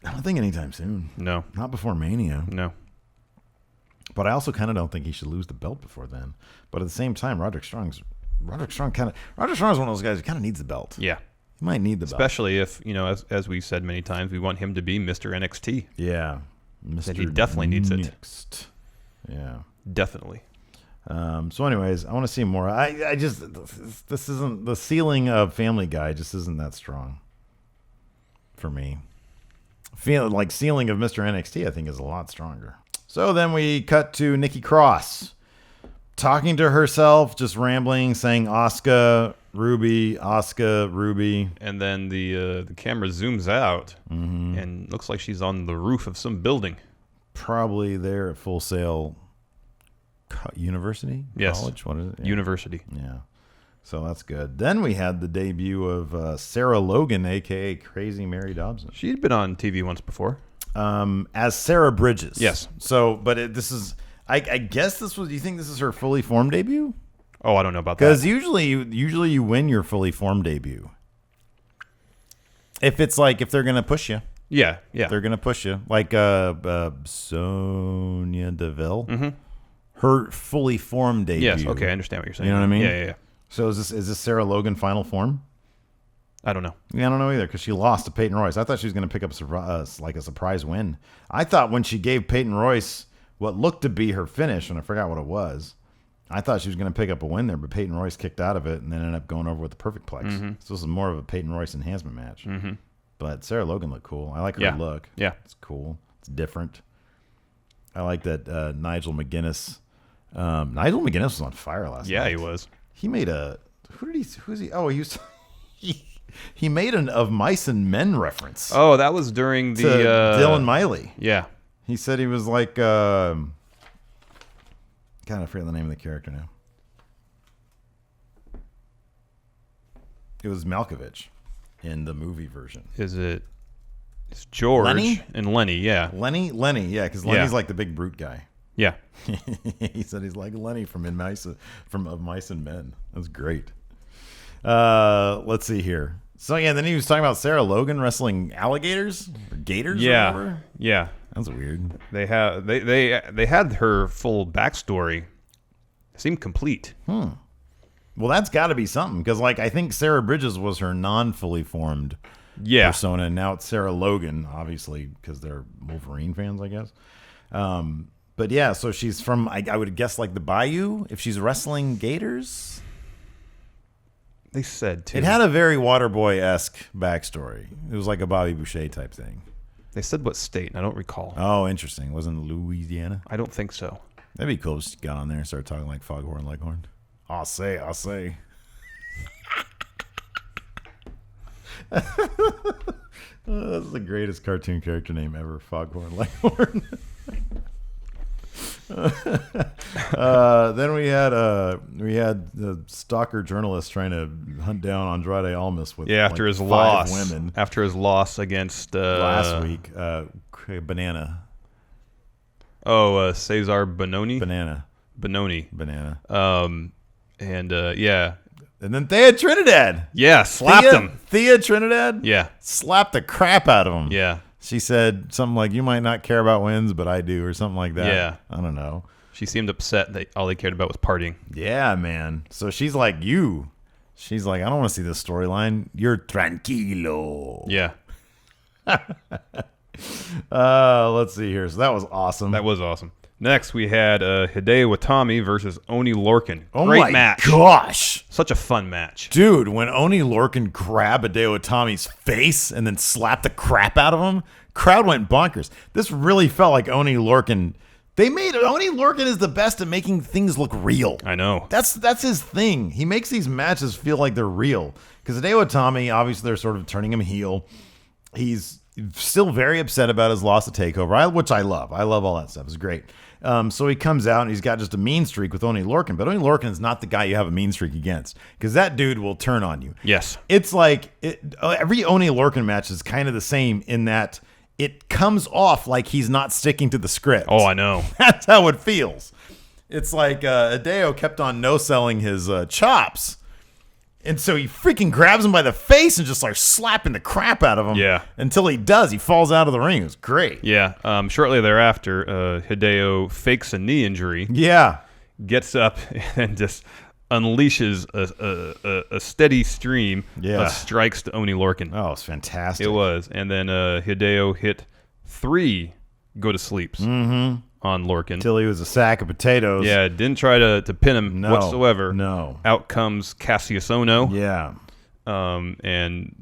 S1: I don't think anytime soon.
S6: No.
S1: Not before Mania.
S6: No.
S1: But I also kind of don't think he should lose the belt before then. But at the same time, Roderick Strong is one of those guys who kind of needs the belt.
S6: Yeah.
S1: He might need the belt.
S6: Especially if, as we said many times, we want him to be Mr. NXT.
S1: Yeah. Mr.
S6: And he definitely needs it.
S1: Next. Yeah.
S6: Definitely.
S1: So anyways, I want to see more. I just, this isn't, the ceiling of Family Guy just isn't that strong for me. Feeling like ceiling of Mr. NXT, I think, is a lot stronger. So then we cut to Nikki Cross talking to herself, just rambling, saying Asuka, Ruby, Asuka, Ruby.
S6: And then the camera zooms out and looks like she's on the roof of some building.
S1: Probably there at Full Sail University?
S6: Yes.
S1: College? What is it? Yeah.
S6: University.
S1: Yeah. So that's good. Then we had the debut of Sarah Logan, a.k.a. Crazy Mary Dobson.
S6: She'd been on TV once before.
S1: As Sarah Bridges.
S6: Yes.
S1: So, but this is, I guess this was, do you think this is her fully formed debut?
S6: Oh, I don't know about that.
S1: Because usually you win your fully formed debut. If it's like, if they're going to push you.
S6: Yeah, yeah.
S1: They're going to push you. Like Sonya Deville. Mm-hmm. Her fully formed debut.
S6: Yes, okay, I understand what you're saying.
S1: You know what I mean?
S6: Yeah.
S1: So is this Sarah Logan final form?
S6: I don't know.
S1: Yeah, I don't know either, because she lost to Peyton Royce. I thought she was going to pick up a surprise win. I thought when she gave Peyton Royce what looked to be her finish, and I forgot what it was, I thought she was going to pick up a win there, but Peyton Royce kicked out of it and then ended up going over with the perfect plex. Mm-hmm. So this is more of a Peyton Royce enhancement match. Mm-hmm. But Sarah Logan looked cool. I like her look.
S6: Yeah.
S1: It's cool. It's different. I like that Nigel McGuinness. Nigel McGuinness was on fire last night.
S6: Yeah, he was.
S1: He made who's he? Oh, he made an Of Mice and Men reference.
S6: Oh, that was during the
S1: Dylan Miley.
S6: Yeah.
S1: He said he was like God, I forget the name of the character now. It was Malkovich in the movie version.
S6: It's George
S1: Lenny?
S6: And Lenny, yeah.
S1: Lenny, yeah, because Lenny's like the big brute guy.
S6: Yeah.
S1: He said he's like Lenny from Of Mice and Men. That's great. Let's see here. So yeah, then he was talking about Sarah Logan wrestling alligators or gators.
S6: Yeah,
S1: or whatever.
S6: yeah.
S1: That's weird.
S6: They had her full backstory. It seemed complete.
S1: Well, that's got to be something, because like I think Sarah Bridges was her non-fully formed persona, and now it's Sarah Logan, obviously because they're Wolverine fans, I guess. But yeah, so she's from I would guess like the Bayou if she's wrestling gators.
S6: They said too.
S1: It had a very Waterboy-esque backstory. It was like a Bobby Boucher type thing.
S6: They said what state, and I don't recall.
S1: Oh, interesting. Wasn't it Louisiana?
S6: I don't think so.
S1: That'd be cool if she got on there and started talking like Foghorn Leghorn. I'll say. That's the greatest cartoon character name ever, Foghorn Leghorn. Then we had the stalker journalist trying to hunt down Andrade Almas with
S6: after his
S1: 5
S6: loss.
S1: women
S6: After his loss against
S1: last week. Banana.
S6: Oh, Cesar Bononi.
S1: Banana.
S6: And yeah.
S1: And then Thea Trinidad.
S6: Yeah, slapped him.
S1: Thea Trinidad?
S6: Yeah.
S1: Slapped the crap out of him.
S6: Yeah.
S1: She said something like, "You might not care about wins, but I do," or something like that.
S6: Yeah.
S1: I don't know.
S6: She seemed upset that all they cared about was partying.
S1: Yeah, man. So she's like, she's like, "I don't want to see this storyline. You're tranquilo."
S6: Yeah.
S1: Let's see here. So that was awesome.
S6: That was awesome. Next, we had Hideo Itami versus Oney Lorcan.
S1: Oh
S6: Great
S1: my
S6: match.
S1: gosh.
S6: Such a fun match.
S1: Dude, when Oney Lorcan grabbed Hideo Itami's face and then slapped the crap out of him, crowd went bonkers. This really felt like Oney Lorcan. Oney Lorcan is the best at making things look real.
S6: I know.
S1: That's his thing. He makes these matches feel like they're real. Because Hideo Itami, obviously, they're sort of turning him heel. He's still very upset about his loss to TakeOver, which I love. I love all that stuff. It's great. So he comes out and he's got just a mean streak with Oney Lorcan. But Oney Lorcan is not the guy you have a mean streak against, because that dude will turn on you.
S6: Yes.
S1: It's like every Oney Lorcan match is kind of the same in that it comes off like he's not sticking to the script.
S6: Oh, I know.
S1: That's how it feels. It's like Hideo kept on no-selling his chops. And so he freaking grabs him by the face and just starts slapping the crap out of him.
S6: Yeah.
S1: Until he does. He falls out of the ring. It was great.
S6: Yeah. Shortly thereafter, Hideo fakes a knee injury.
S1: Yeah.
S6: Gets up and just unleashes a steady stream of strikes to Oney Lorcan.
S1: Oh, it's fantastic.
S6: It was. And then Hideo hit 3 go-to-sleeps on Lorcan.
S1: Until he was a sack of potatoes.
S6: Yeah, didn't try to pin him whatsoever.
S1: No.
S6: Out comes Cassius Ono.
S1: Yeah.
S6: And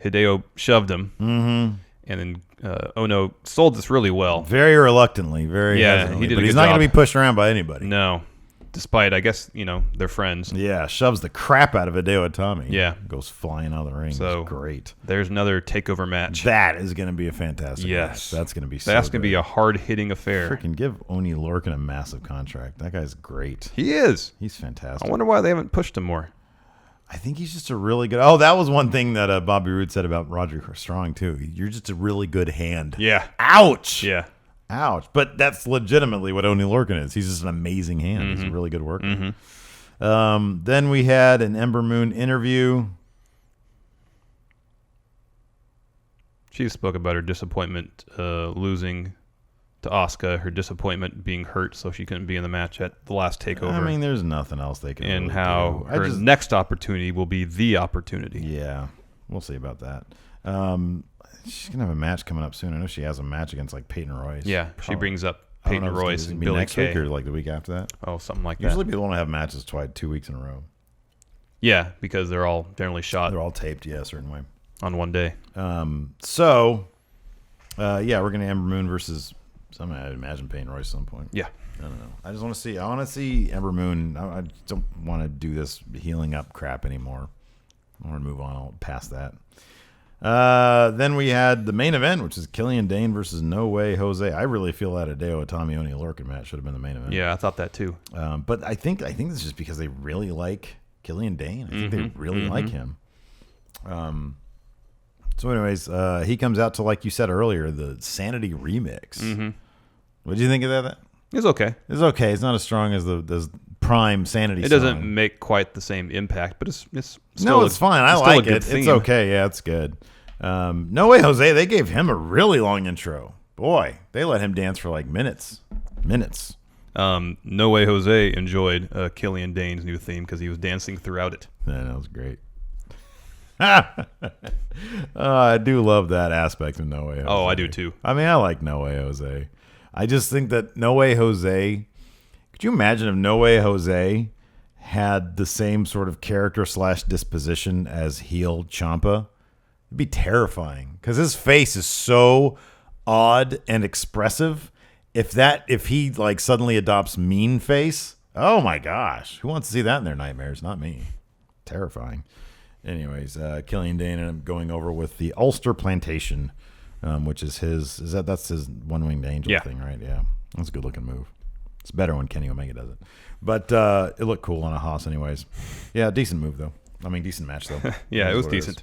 S6: Hideo shoved him. Mm-hmm. And then Ono sold this really well.
S1: Very reluctantly. Very hesitantly.
S6: He did
S1: but
S6: a
S1: he's
S6: good
S1: not going to
S6: job.
S1: be pushed around by anybody.
S6: No. Despite, I guess, they're friends.
S1: Yeah, shoves the crap out of Hideo Itami.
S6: Yeah.
S1: Goes flying out of the ring.
S6: So
S1: it's great.
S6: There's another TakeOver match.
S1: That is going to be a fantastic
S6: Yes.
S1: match. That's going to be
S6: That's going to be a hard-hitting affair.
S1: Freaking give Oney Lorcan a massive contract. That guy's great.
S6: He is.
S1: He's fantastic.
S6: I wonder why they haven't pushed him more.
S1: I think he's just a really good... Oh, that was one thing that Bobby Roode said about Roderick Strong, too. You're just a really good hand.
S6: Yeah.
S1: Ouch!
S6: Yeah.
S1: Ouch. But that's legitimately what Oney Lorcan is. He's just an amazing hand. He's a really good worker. Then we had an Ember Moon interview.
S6: She spoke about her disappointment losing to Asuka, her disappointment being hurt so she couldn't be in the match at the last TakeOver.
S1: I mean, there's nothing else they can
S6: and
S1: really
S6: how
S1: do.
S6: her next opportunity will be the opportunity.
S1: Yeah, we'll see about that. She's going to have a match coming up soon. I know she has a match against like Peyton Royce.
S6: Yeah, she
S1: Probably.
S6: brings up
S1: I don't
S6: Peyton
S1: know if
S6: Royce
S1: it's
S6: and
S1: gonna be
S6: Billy
S1: next
S6: Kay.
S1: week or like the week after that.
S6: Oh, something like that.
S1: Usually people want to have matches 2 weeks in a row.
S6: Yeah, because they're all generally shot
S1: They're all taped, yeah, a certain way.
S6: on one day.
S1: Yeah, we're going to Ember Moon versus... I'd imagine Peyton Royce at some point.
S6: Yeah.
S1: I don't know. I want to see Ember Moon. I don't want to do this healing up crap anymore. I want to move on past that. Then we had the main event, which is Killian Dane versus No Way Jose. I really feel that Hideo Itami Oney Lorcan match should have been the main event.
S6: Yeah, I thought that too.
S1: But I think this is just because they really like Killian Dane. I think they really like him. So anyways, he comes out to, like you said earlier, the Sanity remix. What do you think of that?
S6: It's okay.
S1: It's okay. It's not as strong as the prime Sanity
S6: It
S1: song.
S6: doesn't make quite the same impact, but it's still
S1: No, it's fine. I like it. It's okay. Yeah, it's good. No Way Jose, they gave him a really long intro. Boy, they let him dance for like minutes.
S6: No Way Jose enjoyed Killian Dane's new theme because he was dancing throughout it.
S1: Yeah, that was great. I do love that aspect of No Way Jose.
S6: Oh, I do too.
S1: I mean, I like No Way Jose. I just think that No Way Jose... Could you imagine if No Way Jose had the same sort of character / disposition as heel Ciampa? It'd be terrifying because his face is so odd and expressive. If he like suddenly adopts mean face, oh my gosh, who wants to see that in their nightmares? Not me. Terrifying. Anyways, Killian Dane ended up going over with the Ulster Plantation which is his. That's his one-winged angel thing, right? Yeah, that's a good-looking move. It's better when Kenny Omega does it, but it looked cool on a Haas, anyways. Yeah, decent move though. I mean, decent match though.
S6: Yeah, it was decent.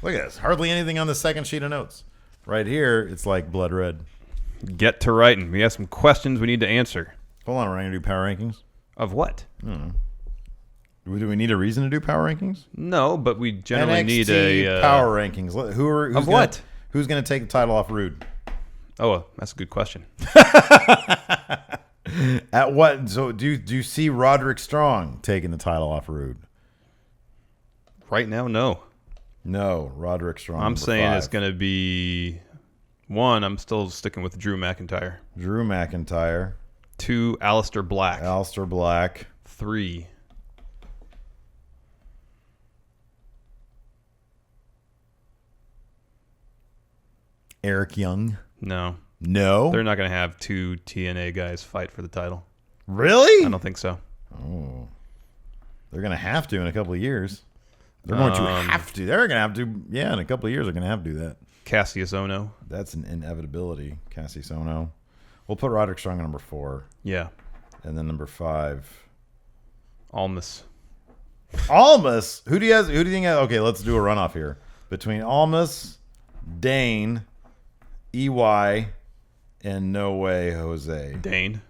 S1: Look at this. Hardly anything on the second sheet of notes. Right here, it's like blood red.
S6: Get to writing. We have some questions we need to answer.
S1: Hold on, we're going to do power rankings?
S6: Of what?
S1: I don't know. Do we need a reason to do power rankings?
S6: No, but we generally
S1: NXT
S6: need a...
S1: power rankings. Who's going to take the title off Roode?
S6: Oh, that's a good question.
S1: At what? So do you see Roderick Strong taking the title off Roode?
S6: Right now, no.
S1: No, Roderick Strong.
S6: I'm saying
S1: 5.
S6: it's going to be 1. I'm still sticking with Drew McIntyre.
S1: Drew McIntyre.
S6: 2. Aleister Black.
S1: Aleister Black.
S6: 3.
S1: Eric Young.
S6: No.
S1: No.
S6: They're not going to have 2 TNA guys fight for the title.
S1: Really?
S6: I don't think so.
S1: Oh. They're going to have to in a couple of years. They're going to have to. They're going to have to. Yeah, in a couple of years, they're going to have to do that.
S6: Cassius Ono.
S1: That's an inevitability. Cassius Ono. We'll put Roderick Strong at number 4.
S6: Yeah.
S1: And then number 5.
S6: Almas.
S1: Almas? Who do you think? Okay, let's do a runoff here. Between Almas, Dane, EY, and No Way Jose.
S6: Dane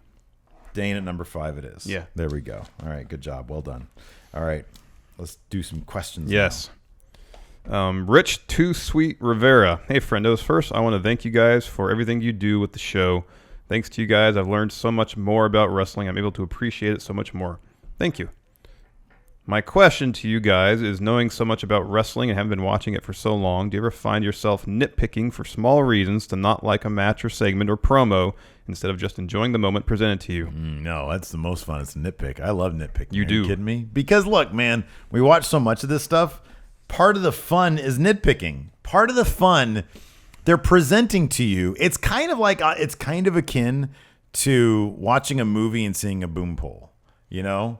S1: at number 5 it is.
S6: Yeah.
S1: There we go. All right, good job. Well done. All right. Let's do some questions.
S6: Yes. Rich Too Sweet Rivera. Hey, friendos. First, I want to thank you guys for everything you do with the show. Thanks to you guys, I've learned so much more about wrestling. I'm able to appreciate it so much more. Thank you. My question to you guys is, knowing so much about wrestling and having been watching it for so long, do you ever find yourself nitpicking for small reasons to not like a match or segment or promo instead of just enjoying the moment presented to you?
S1: No, that's the most fun. It's a nitpick. I love nitpicking.
S6: You do.
S1: Are you kidding me? Because look, man, we watch so much of this stuff. Part of the fun is nitpicking. Part of the fun, they're presenting to you. It's kind of like, it's kind of akin to watching a movie and seeing a boom pole, you know?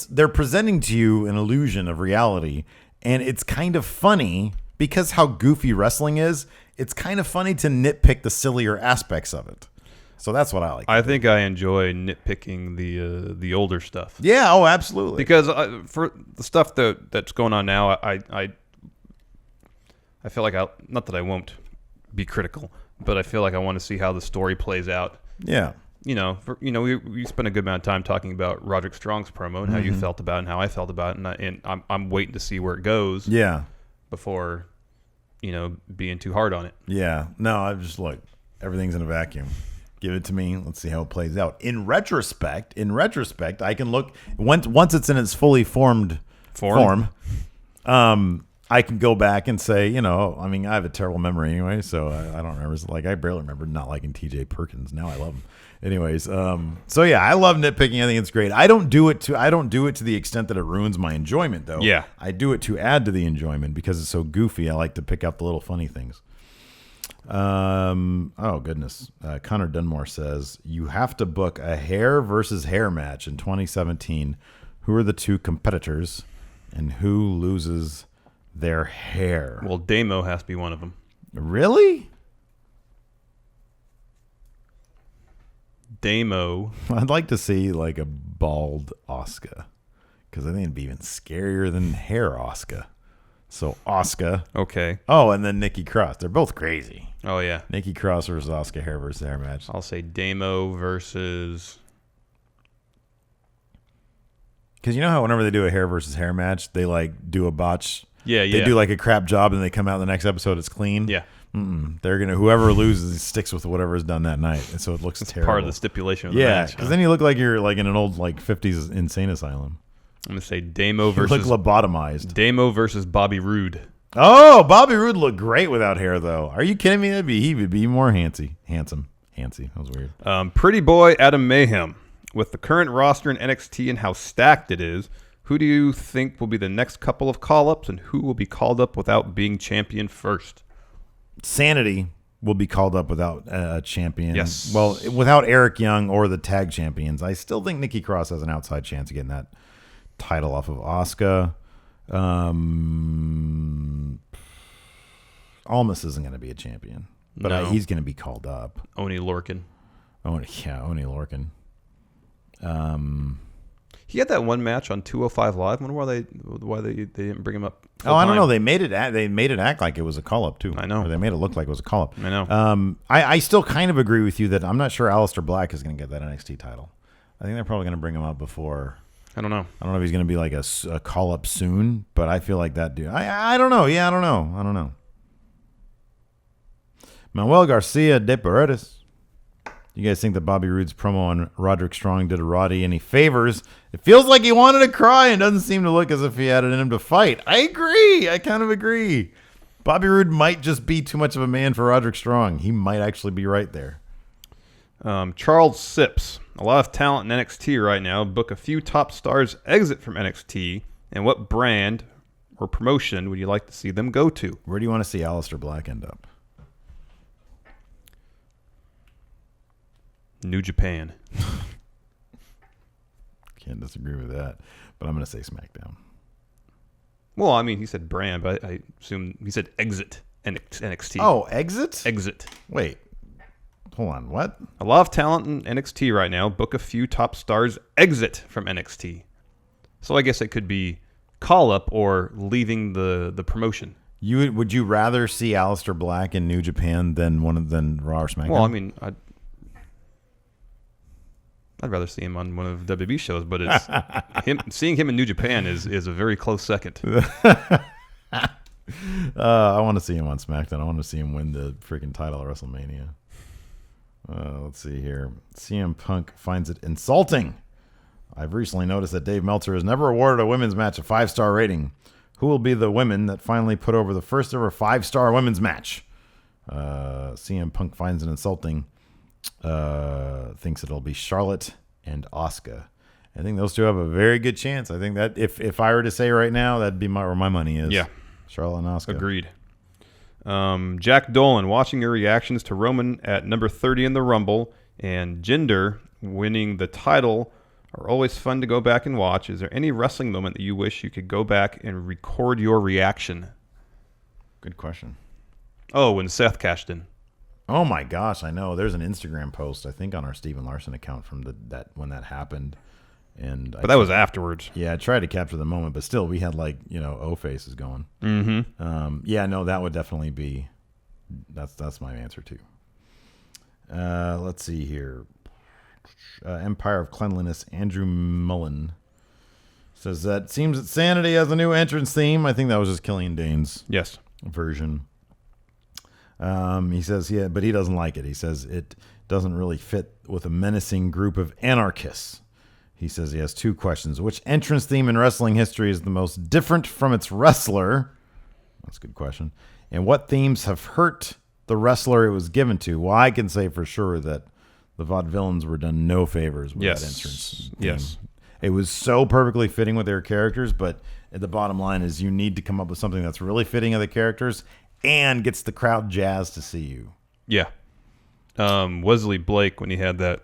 S1: They're presenting to you an illusion of reality, and it's kind of funny because how goofy wrestling is. It's kind of funny to nitpick the sillier aspects of it. So that's what I like.
S6: I think I enjoy nitpicking the older stuff.
S1: Yeah, oh, absolutely.
S6: Because for the stuff that's going on now, I feel like not that I won't be critical, but I feel like I want to see how the story plays out.
S1: Yeah.
S6: We spent a good amount of time talking about Roderick Strong's promo and how you felt about it and how I felt about it, and I'm waiting to see where it goes.
S1: Yeah.
S6: Before, being too hard on it.
S1: Yeah. No, I just look. Everything's in a vacuum. Give it to me. Let's see how it plays out. In retrospect, I can look once it's in its fully formed form. I can go back and say, I mean, I have a terrible memory anyway, so I don't remember. Like, I barely remember not liking TJ Perkins. Now I love him. Anyways, so yeah, I love nitpicking. I think it's great. I don't do it to the extent that it ruins my enjoyment, though.
S6: Yeah,
S1: I do it to add to the enjoyment because it's so goofy. I like to pick out the little funny things. Oh goodness, Connor Dunmore says you have to book a hair versus hair match in 2017. Who are the 2 competitors, and who loses their hair?
S6: Well, Damo has to be one of them.
S1: Really?
S6: Damo.
S1: I'd like to see like a bald Asuka, because I think it'd be even scarier than hair Asuka. So Asuka.
S6: Okay.
S1: Oh, and then Nikki Cross. They're both crazy.
S6: Oh, yeah.
S1: Nikki Cross versus Asuka, hair versus hair match.
S6: I'll say Damo versus...
S1: Because you know how whenever they do a hair versus hair match, they like do a botch.
S6: Yeah.
S1: They do like a crap job, and they come out the next episode, it's clean.
S6: Yeah.
S1: They're gonna, whoever loses sticks with whatever is done that night, and so it looks terrible.
S6: Part of the stipulation of the
S1: match.
S6: match.
S1: Yeah, because then you look like you're like in an old like 50s insane asylum.
S6: I'm gonna say Damo versus...
S1: You look lobotomized.
S6: Damo versus Bobby Roode.
S1: Oh, Bobby Roode looked great without hair, though. Are you kidding me? He would be more handsy. That was weird.
S6: Pretty boy Adam Mayhem. With the current roster in NXT and how stacked it is, who do you think will be the next couple of call-ups, and who will be called up without being champion first?
S1: Sanity will be called up without a champion.
S6: Yes.
S1: Well, without Eric Young or the tag champions. I still think Nikki Cross has an outside chance of getting that title off of Asuka. Almas isn't going to be a champion. but
S6: No.
S1: he's going to be called up.
S6: Oney Lorcan.
S1: Oney Lorcan.
S6: He had that one match on 205 Live. I wonder why they didn't bring him up.
S1: Oh, I don't know.
S6: full-time.
S1: They made it act like it was a call up too.
S6: I know.
S1: Or they made it look like it was a call up.
S6: I know.
S1: I still kind of agree with you that I'm not sure Aleister Black is going to get that NXT title. I think they're probably going to bring him up before.
S6: I don't know.
S1: I don't know if he's going to be like a call up soon, but I feel like that dude. I don't know. Yeah, I don't know. Manuel Garcia de Paredes. You guys think that Bobby Roode's promo on Roderick Strong did Roddy any favors? It feels like he wanted to cry and doesn't seem to look as if he had it in him to fight. I agree. I kind of agree. Bobby Roode might just be too much of a man for Roderick Strong. He might actually be right there.
S6: Charles Sips. A lot of talent in NXT right now. Book a few top stars exit from NXT. And what brand or promotion would you like to see them go to?
S1: Where do you want to see Aleister Black end up?
S6: New Japan.
S1: Can't disagree with that, but I'm going to say SmackDown.
S6: Well, I mean, he said brand, but I assume he said exit NXT.
S1: Oh, exit?
S6: Exit.
S1: Wait. Hold on. What?
S6: A lot of talent in NXT right now. Book a few top stars exit from NXT. So I guess it could be call up or leaving the promotion.
S1: Would you rather see Aleister Black in New Japan than Raw or SmackDown?
S6: Well, I mean, I'd rather see him on one of the WWE shows, but it's seeing him in New Japan is a very close second.
S1: I want to see him on SmackDown. I want to see him win the freaking title at WrestleMania. Let's see here. CM Punk finds it insulting. I've recently noticed that Dave Meltzer has never awarded a women's match a 5-star rating. Who will be the women that finally put over the first ever 5-star women's match? CM Punk finds it insulting. Thinks it'll be Charlotte and Asuka. I think those two have a very good chance. I think that if I were to say right now, that'd be where my money is.
S6: Yeah.
S1: Charlotte and Asuka.
S6: Agreed. Jack Dolan, watching your reactions to Roman at number 30 in the Rumble and Jinder winning the title are always fun to go back and watch. Is there any wrestling moment that you wish you could go back and record your reaction?
S1: Good question.
S6: Oh, when Seth cashed in.
S1: Oh my gosh, I know. There's an Instagram post, I think, on our Steven Larson account from that when that happened.
S6: But that was afterwards.
S1: Yeah, I tried to capture the moment, but still, we had O faces going.
S6: Mm-hmm.
S1: Yeah, no, that would definitely be. That's my answer too. Let's see here. Empire of Cleanliness. Andrew Mullen says that seems that Sanity has a new entrance theme. I think that was just Killian Dane's version. He says, but he doesn't like it. He says it doesn't really fit with a menacing group of anarchists. He says he has 2 questions. Which entrance theme in wrestling history is the most different from its wrestler? That's a good question. And what themes have hurt the wrestler it was given to? Well, I can say for sure that the Vaudevillains were done no favors with that entrance theme.
S6: Yes.
S1: It was so perfectly fitting with their characters, but the bottom line is you need to come up with something that's really fitting of the characters and gets the crowd jazzed to see you.
S6: Yeah. Wesley Blake, when he had that.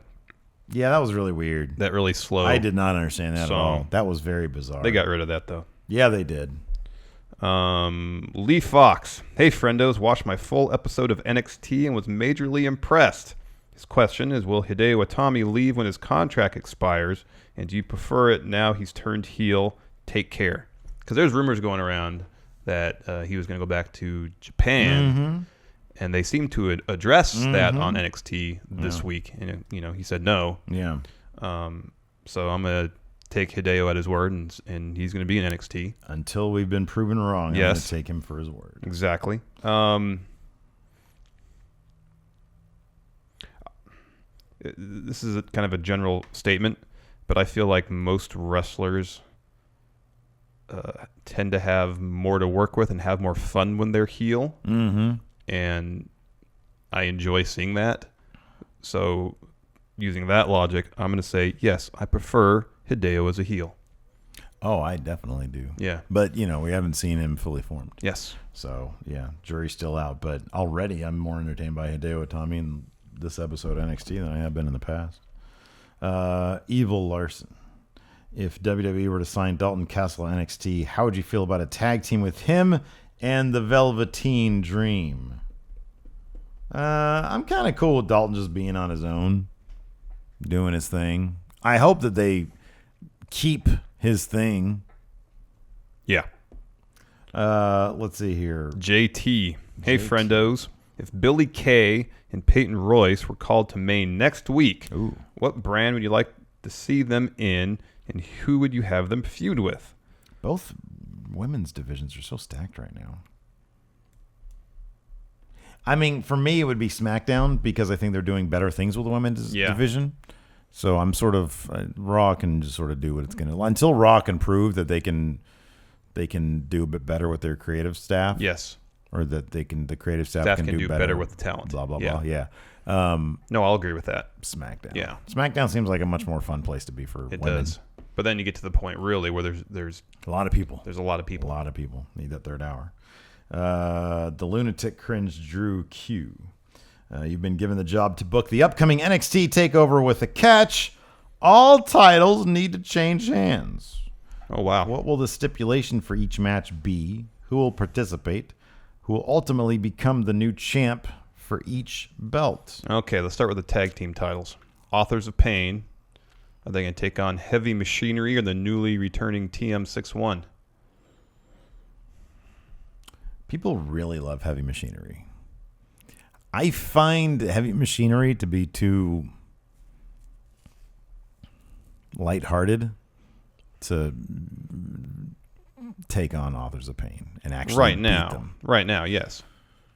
S1: Yeah, that was really weird.
S6: That really slow.
S1: I did not understand that at
S6: song.
S1: all. That was very bizarre.
S6: They got rid of that, though.
S1: Yeah, they did.
S6: Lee Fox. Hey, friendos. Watched my full episode of NXT and was majorly impressed. His question is, will Hideo Itami leave when his contract expires? And do you prefer it now he's turned heel? Take care. Because there's rumors going around that he was going to go back to Japan. And they seem to address that on NXT this week. And, he said no.
S1: Yeah.
S6: So I'm going to take Hideo at his word, and he's going to be in NXT.
S1: Until we've been proven wrong, I'm going to take him for his word.
S6: Exactly. This is kind of a general statement, but I feel like most wrestlers tend to have more to work with and have more fun when they're heel. And I enjoy seeing that. So using that logic, I'm going to say, yes, I prefer Hideo as a heel.
S1: Oh, I definitely do.
S6: Yeah.
S1: But, we haven't seen him fully formed.
S6: Yes.
S1: So, yeah, jury's still out. But already I'm more entertained by Hideo Itami in this episode of NXT than I have been in the past. Evil Larson. If WWE were to sign Dalton Castle at NXT, how would you feel about a tag team with him and the Velveteen Dream? I'm kind of cool with Dalton just being on his own, doing his thing. I hope that they keep his thing.
S6: Yeah.
S1: Let's see here.
S6: JT. Hey, friendos. If Billy Kay and Peyton Royce were called to Maine next week, what brand would you like to see them in, and who would you have them feud with?
S1: Both women's divisions are so stacked right now. I mean, for me, it would be SmackDown because I think they're doing better things with the women's division. So I'm sort of Raw can just sort of do what it's going to until Raw can prove that they can do a bit better with their creative staff.
S6: Yes.
S1: Or that the creative staff can do better
S6: with the talent.
S1: Blah blah blah. Yeah.
S6: No, I'll agree with that.
S1: SmackDown.
S6: Yeah.
S1: SmackDown seems like a much more fun place to be for women.
S6: It does. But then you get to the point really where there's
S1: a lot of people.
S6: There's a lot of people.
S1: A lot of people need that third hour. The Lunatic Cringe Drew Q. You've been given the job to book the upcoming NXT takeover with a catch. All titles need to change hands.
S6: Oh, wow.
S1: What will the stipulation for each match be? Who will participate? Who will ultimately become the new champ for each belt?
S6: Okay, let's start with the tag team titles. Authors of Pain. Are they going to take on Heavy Machinery or the newly returning TM61?
S1: People really love Heavy Machinery. I find Heavy Machinery to be too lighthearted to take on Authors of Pain and actually beat them.
S6: Right now, yes.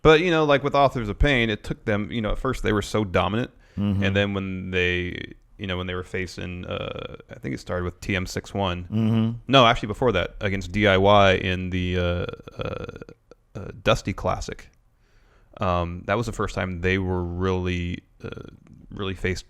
S6: But, like with Authors of Pain, it took them, at first they were so dominant. Mm-hmm. And then when they were facing, I think it started with TM61.
S1: Mm-hmm.
S6: No, actually before that, against DIY in the Dusty Classic. That was the first time they were really faced,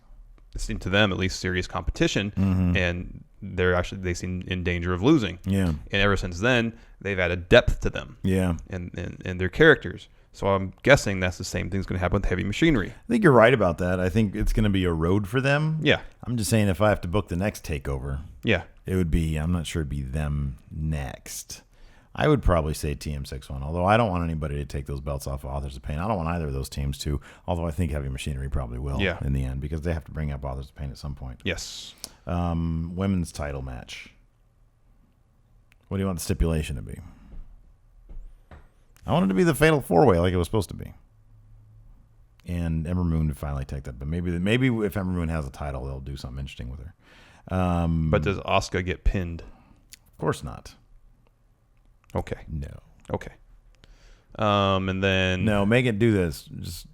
S6: it seemed to them at least, serious competition.
S1: Mm-hmm.
S6: And they seem in danger of losing.
S1: Yeah.
S6: And ever since then, they've added depth to them.
S1: Yeah.
S6: And their characters. So I'm guessing that's the same thing's going to happen with Heavy Machinery.
S1: I think you're right about that. I think it's going to be a road for them.
S6: Yeah.
S1: I'm just saying if I have to book the next takeover, it would be, I'm not sure it'd be them next. I would probably say TM61, although I don't want anybody to take those belts off of Authors of Pain. I don't want either of those teams to, although I think Heavy Machinery probably will in the end because they have to bring up Authors of Pain at some point.
S6: Yes.
S1: Women's title match. What do you want the stipulation to be? I want it to be the Fatal 4-Way like it was supposed to be. And Ember Moon to finally take that. But maybe if Ember Moon has a title, they'll do something interesting with her.
S6: But does Asuka get pinned?
S1: Of course not.
S6: Okay.
S1: No.
S6: Okay. And then...
S1: No, make it do this. Just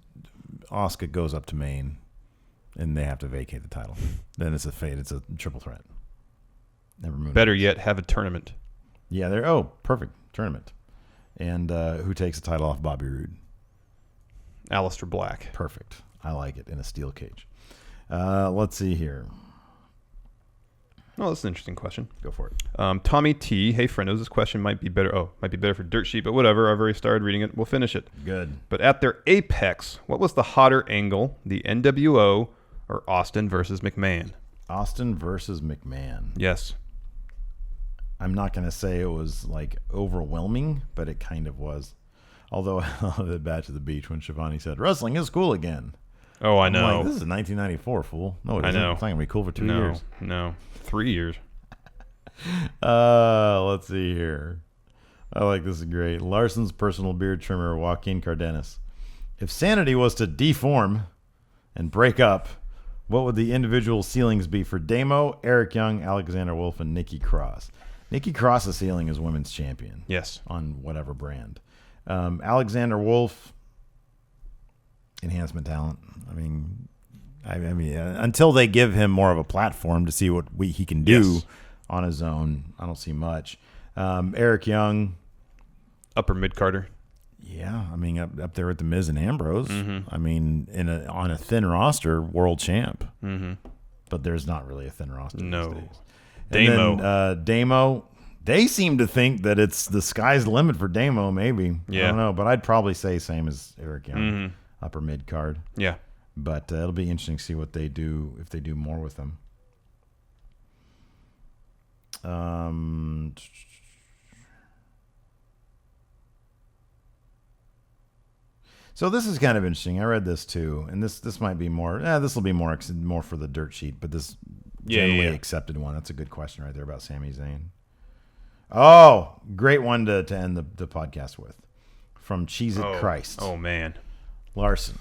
S1: Asuka goes up to Maine, and they have to vacate the title. Then it's a fate. It's a triple threat. Ember Moon.
S6: Better yet, have a tournament.
S1: Yeah, perfect. Tournament. And who takes the title off Bobby Roode?
S6: Aleister Black.
S1: Perfect. I like it in a steel cage. Let's see here.
S6: Oh, that's an interesting question.
S1: Go for it.
S6: Tommy T. Hey, friendos, this question might be better. Oh, might be better for Dirt Sheet, but whatever. I've already started reading it. We'll finish it.
S1: Good.
S6: But at their apex, what was the hotter angle? The NWO or Austin versus McMahon?
S1: Austin versus McMahon.
S6: Yes.
S1: I'm not going to say it was like overwhelming, but it kind of was. Although I love the Batch of the Beach when Shivani said, "Wrestling is cool again."
S6: Oh, I know.
S1: I'm like, this is 1994, fool. No, it isn't.
S6: I know.
S1: It's not going to be cool for 2 years.
S6: No, 3 years.
S1: Let's see here. I like this. Is great. Larson's personal beard trimmer, Joaquin Cardenas. If Sanity was to deform and break up, what would the individual ceilings be for Damo, Eric Young, Alexander Wolf, and Nikki Cross? Nikki Cross's ceiling is women's champion.
S6: Yes.
S1: On whatever brand. Alexander Wolf, enhancement talent. I mean, until they give him more of a platform to see what he can do on his own, I don't see much. Eric Young.
S6: Upper mid-carder.
S1: Yeah, I mean, up there with the Miz and Ambrose.
S6: Mm-hmm.
S1: I mean, on a thin roster, world champ.
S6: Mm-hmm.
S1: But there's not really a thin roster these days.
S6: Damo.
S1: Then, Damo, they seem to think that it's the sky's the limit for Damo, maybe.
S6: Yeah.
S1: I don't know, but I'd probably say same as Eric Young,
S6: Mm-hmm.
S1: upper mid card.
S6: Yeah.
S1: But it'll be interesting to see what they do, if they do more with them. So this is kind of interesting. I read this too, and this might be more. This will be more for the dirt sheet, but this generally accepted one. That's a good question right there about Sami Zayn. Oh, great one to end the podcast with, from Cheese It Christ.
S6: Oh man,
S1: Larson,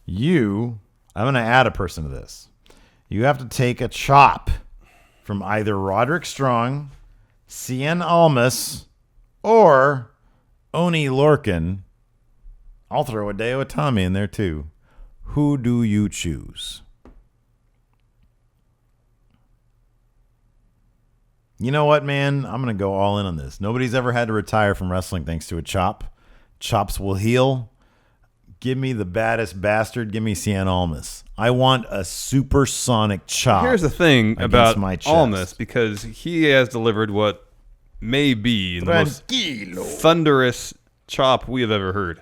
S1: I'm going to add a person to this. You have to take a chop from either Roderick Strong, Cien Almas, or Oney Lorcan. I'll throw Hideo Itami in there too. Who do you choose? You know what, man? I'm going to go all in on this. Nobody's ever had to retire from wrestling thanks to a chop. Chops will heal. Give me the baddest bastard. Give me Cien Almas. I want a supersonic chop.
S6: Here's the thing about
S1: my chest.
S6: Almas, because he has delivered what may be the most thunderous chop we have ever heard.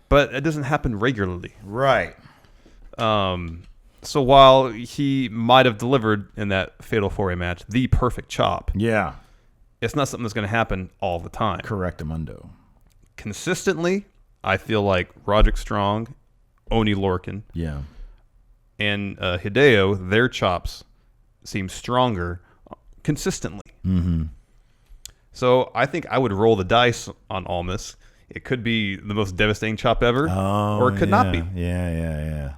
S6: But it doesn't happen regularly.
S1: Right.
S6: So while he might have delivered in that Fatal 4-Way match the perfect chop,
S1: yeah,
S6: it's not something that's going to happen all the time.
S1: Correctamundo.
S6: Consistently, I feel like Roderick Strong, Oney Lorcan, and Hideo, their chops seem stronger consistently.
S1: Mm-hmm.
S6: So I think I would roll the dice on Almas. It could be the most devastating chop ever, or it could not be.
S1: Yeah.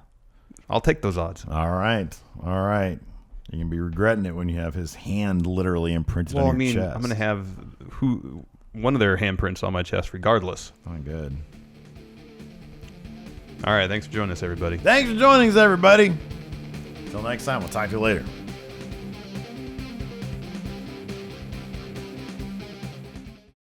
S6: I'll take those odds.
S1: All right. You're going to be regretting it when you have his hand literally imprinted on your chest.
S6: I'm going to have one of their handprints on my chest regardless.
S1: Oh, good.
S6: All right. Thanks for joining us, everybody.
S1: Thanks for joining us, everybody. Until next time, we'll talk to you later.